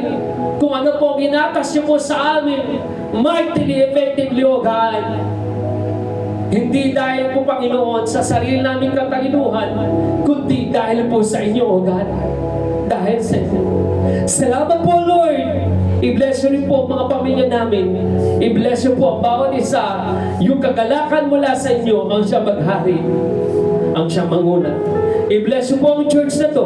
kung ano po ginatas niyo po sa amin. Mightily, effectively, O God. Hindi dahil po, Panginoon, sa sarili naming katalinuhan, kundi dahil po sa inyo, O God. Dahil sa inyo. Salamat po, Lord. I-bless nyo rin po ang mga pamilya namin. I-bless nyo po ang bawat isa. Yung kagalakan mula sa inyo, ang siya maghari, ang siya manguna. I-bless nyo po ang church na to.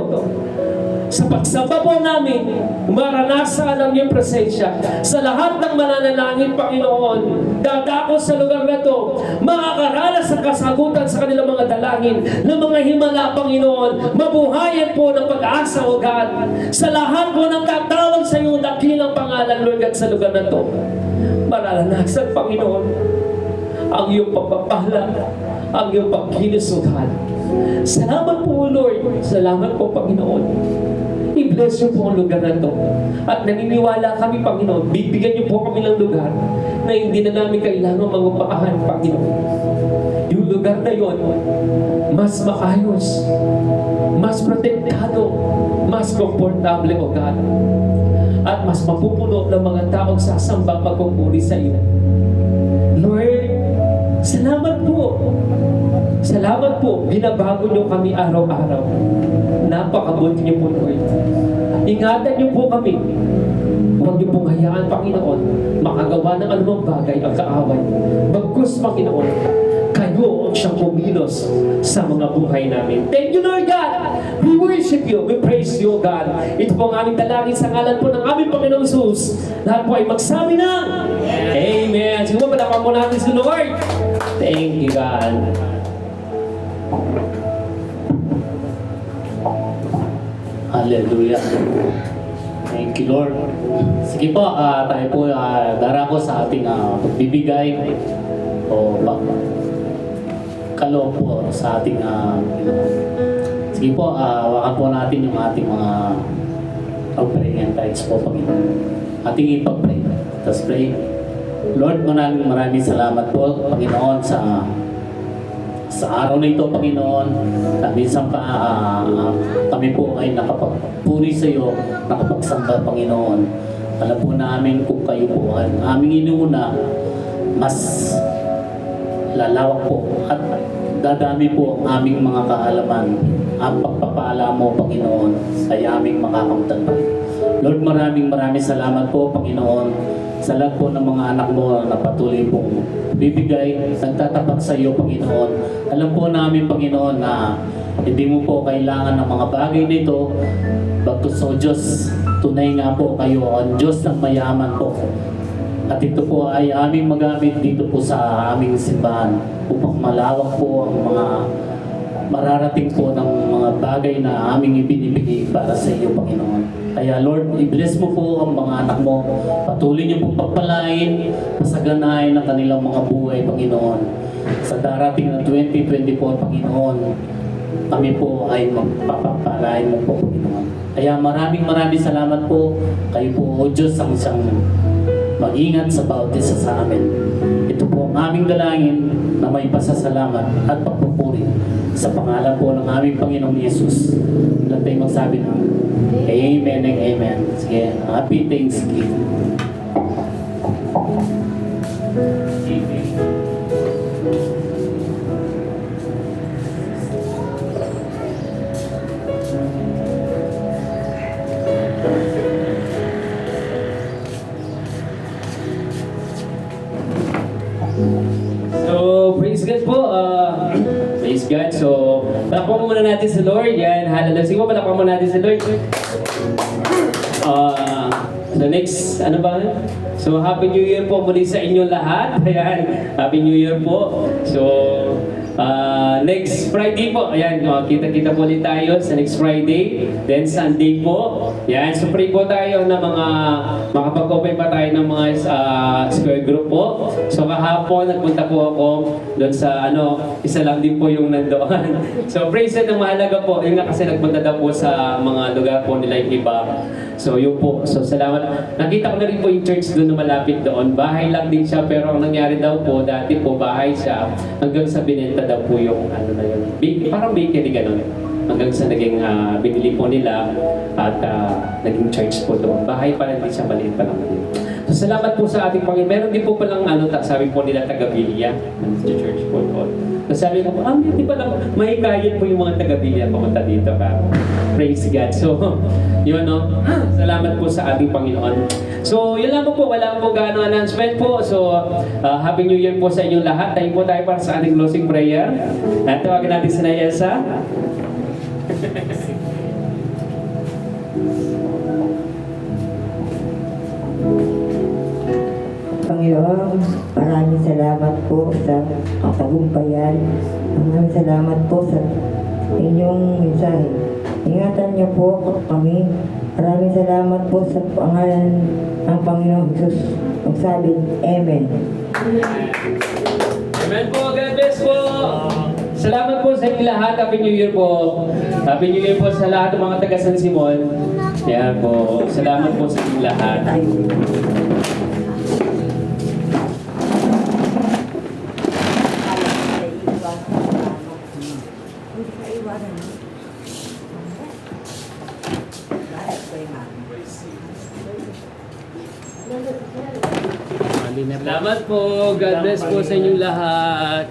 Sa pagsamba po namin, maranasan ang iyong presensya. Sa lahat ng mananalangin, Panginoon, dadako sa lugar na to, makakaranas sa kasagutan sa kanilang mga dalangin, ng mga himala, Panginoon, mabuhayan po ng pag-asa, O God. Sa lahat po ng tatawag sa iyong dakilang pangalan, Lord God, sa lugar na to, maranasan, Panginoon, ang iyong pagpapala, ang iyong pagkilos, O God. Salamat po, Lord. Salamat po, Panginoon. I-bless niyo po ang lugar na ito. At naniniwala kami, Panginoon, bibigyan niyo po kami ng lugar na hindi na namin kailangan magpaahan, Panginoon. Yung lugar na yon, mas maayos, mas protektado, mas komportable, O God. At mas mapupuno ng mga taong sasamba magpupuri sa iyo. Lord, salamat po. Salamat po, binabago niyo kami araw-araw. Napakabuti niyo po, Lord. Ingatan niyo po kami. Huwag niyo pong hayaan, Panginoon, makagawa ng anumang bagay ang kaaway. Bagkus, Panginoon, kayo ang siyang kumilos sa mga buhay namin. Thank you, Lord God. We worship you. We praise you, God. Ito po ang aming dalangin sa ngalan po ng aming Panginoong Jesus. Lahat po ay magsabi ng Amen. Siguro palapan mo natin si Lord. Thank you, God. Hallelujah. Thank you, Lord. Sige po, tayo po darako sa ating pagbibigay o kaloob po sa ating sige po, hawakan po natin yung ating mga pag-pray and tithes po, Panginoon. Ating ipag-pray. Tapos pray. Lord, maraming salamat po, Panginoon, sa araw na ito, Panginoon, na minsan pa kami po ay nakapagpuri sa iyo, nakapagsamba, Panginoon. Alam po namin kung kayo po ang aming inuuna, mas lalawak po at dadami po ang aming mga kaalaman. Ang pagpapala mo, Panginoon, ay aming makakamtan. Lord, maraming salamat po, Panginoon, sa lahat po ng mga anak mo na patuloy pong bibigay, nagtatapat sa iyo, Panginoon. Alam po namin, Panginoon, na hindi mo po kailangan ng mga bagay nito. Bagkus o Diyos, tunay nga po kayo ang Diyos ng mayaman po. At ito po ay aming magamit dito po sa aming simbahan upang malawak po ang mga mararating po ng mga bagay na aming ibinibigay para sa iyo, Panginoon. Kaya Lord, i-bless mo po ang mga anak mo. Patuloy niyo po pagpalain, pasaganahin ang kanilang mga buhay, Panginoon. Sa darating na 2024, Panginoon, kami po ay magpapapalain mo po, Panginoon. Kaya maraming salamat po. Kayo po, O Diyos, ang isang mag-ingat sa bawat isa sa amin. Ito po ang aming dalangin na may pasasalamat at pagpupuri sa pangalan po ng aming Panginoong Yesus. Ilan tayo magsabi ng Amen and Amen. Sige, Happy Thanksgiving. So, praise God po. Praise God. So, palakpakan muna natin sa Lord. Yan, hallelujah. Sige po, palakpakan muna natin sa Lord. So next, ano ba? So, Happy New Year po muli sa inyong lahat. Ayan, Happy New Year po. So, next Friday po, ayan, kita-kita po ulit tayo sa next Friday. Then Sunday po. Ayan, so pray po tayo na makapag-open pa tayo ng mga square group po. So kahapon, nagpunta po ako doon sa isa lang din po yung nandoon. So praise God, ang mahalaga po. Yun nga kasi nagpunta daw po sa mga lugar po nila yung iba. So yun po. So salamat. Nakita ko na rin po yung church doon na malapit doon. Bahay lang din siya, pero ang nangyari daw po, dati po bahay siya. Hanggang sa binenta daw po yung na yun. Parang bakery gano'n. Hanggang sa naging binili po nila at naging church po doon. Bahay pa rin din siya, maliit pa lang din. So salamat po sa ating Panginoon. Meron din po palang sabi po nila taga-Bilya. Church po doon. So sabi ko, hindi pa lang mahikayat po yung mga taga-Bilya pumunta dito ka. Praise God. So, yun salamat po sa ating Panginoon. So, yun lang po. Wala po gaano announcement po. So, Happy New Year po sa inyong lahat. Tayo po tayo para sa ating closing prayer. At tawagan natin si Nayelsa. Panginoon, maraming salamat po sa katagumpayan. Maraming salamat po sa inyong mensahe. Ingatan niyo po kami. Maraming salamat po sa pangalan ng Panginoong Jesus. Magsabi, Amen. Amen po. God bless po. Salamat po sa inyong lahat. Happy New Year po. Happy New Year po sa lahat ng mga taga San Simon. Yan po. Salamat po sa inyong lahat. Salamat po. God bless po sa inyong lahat.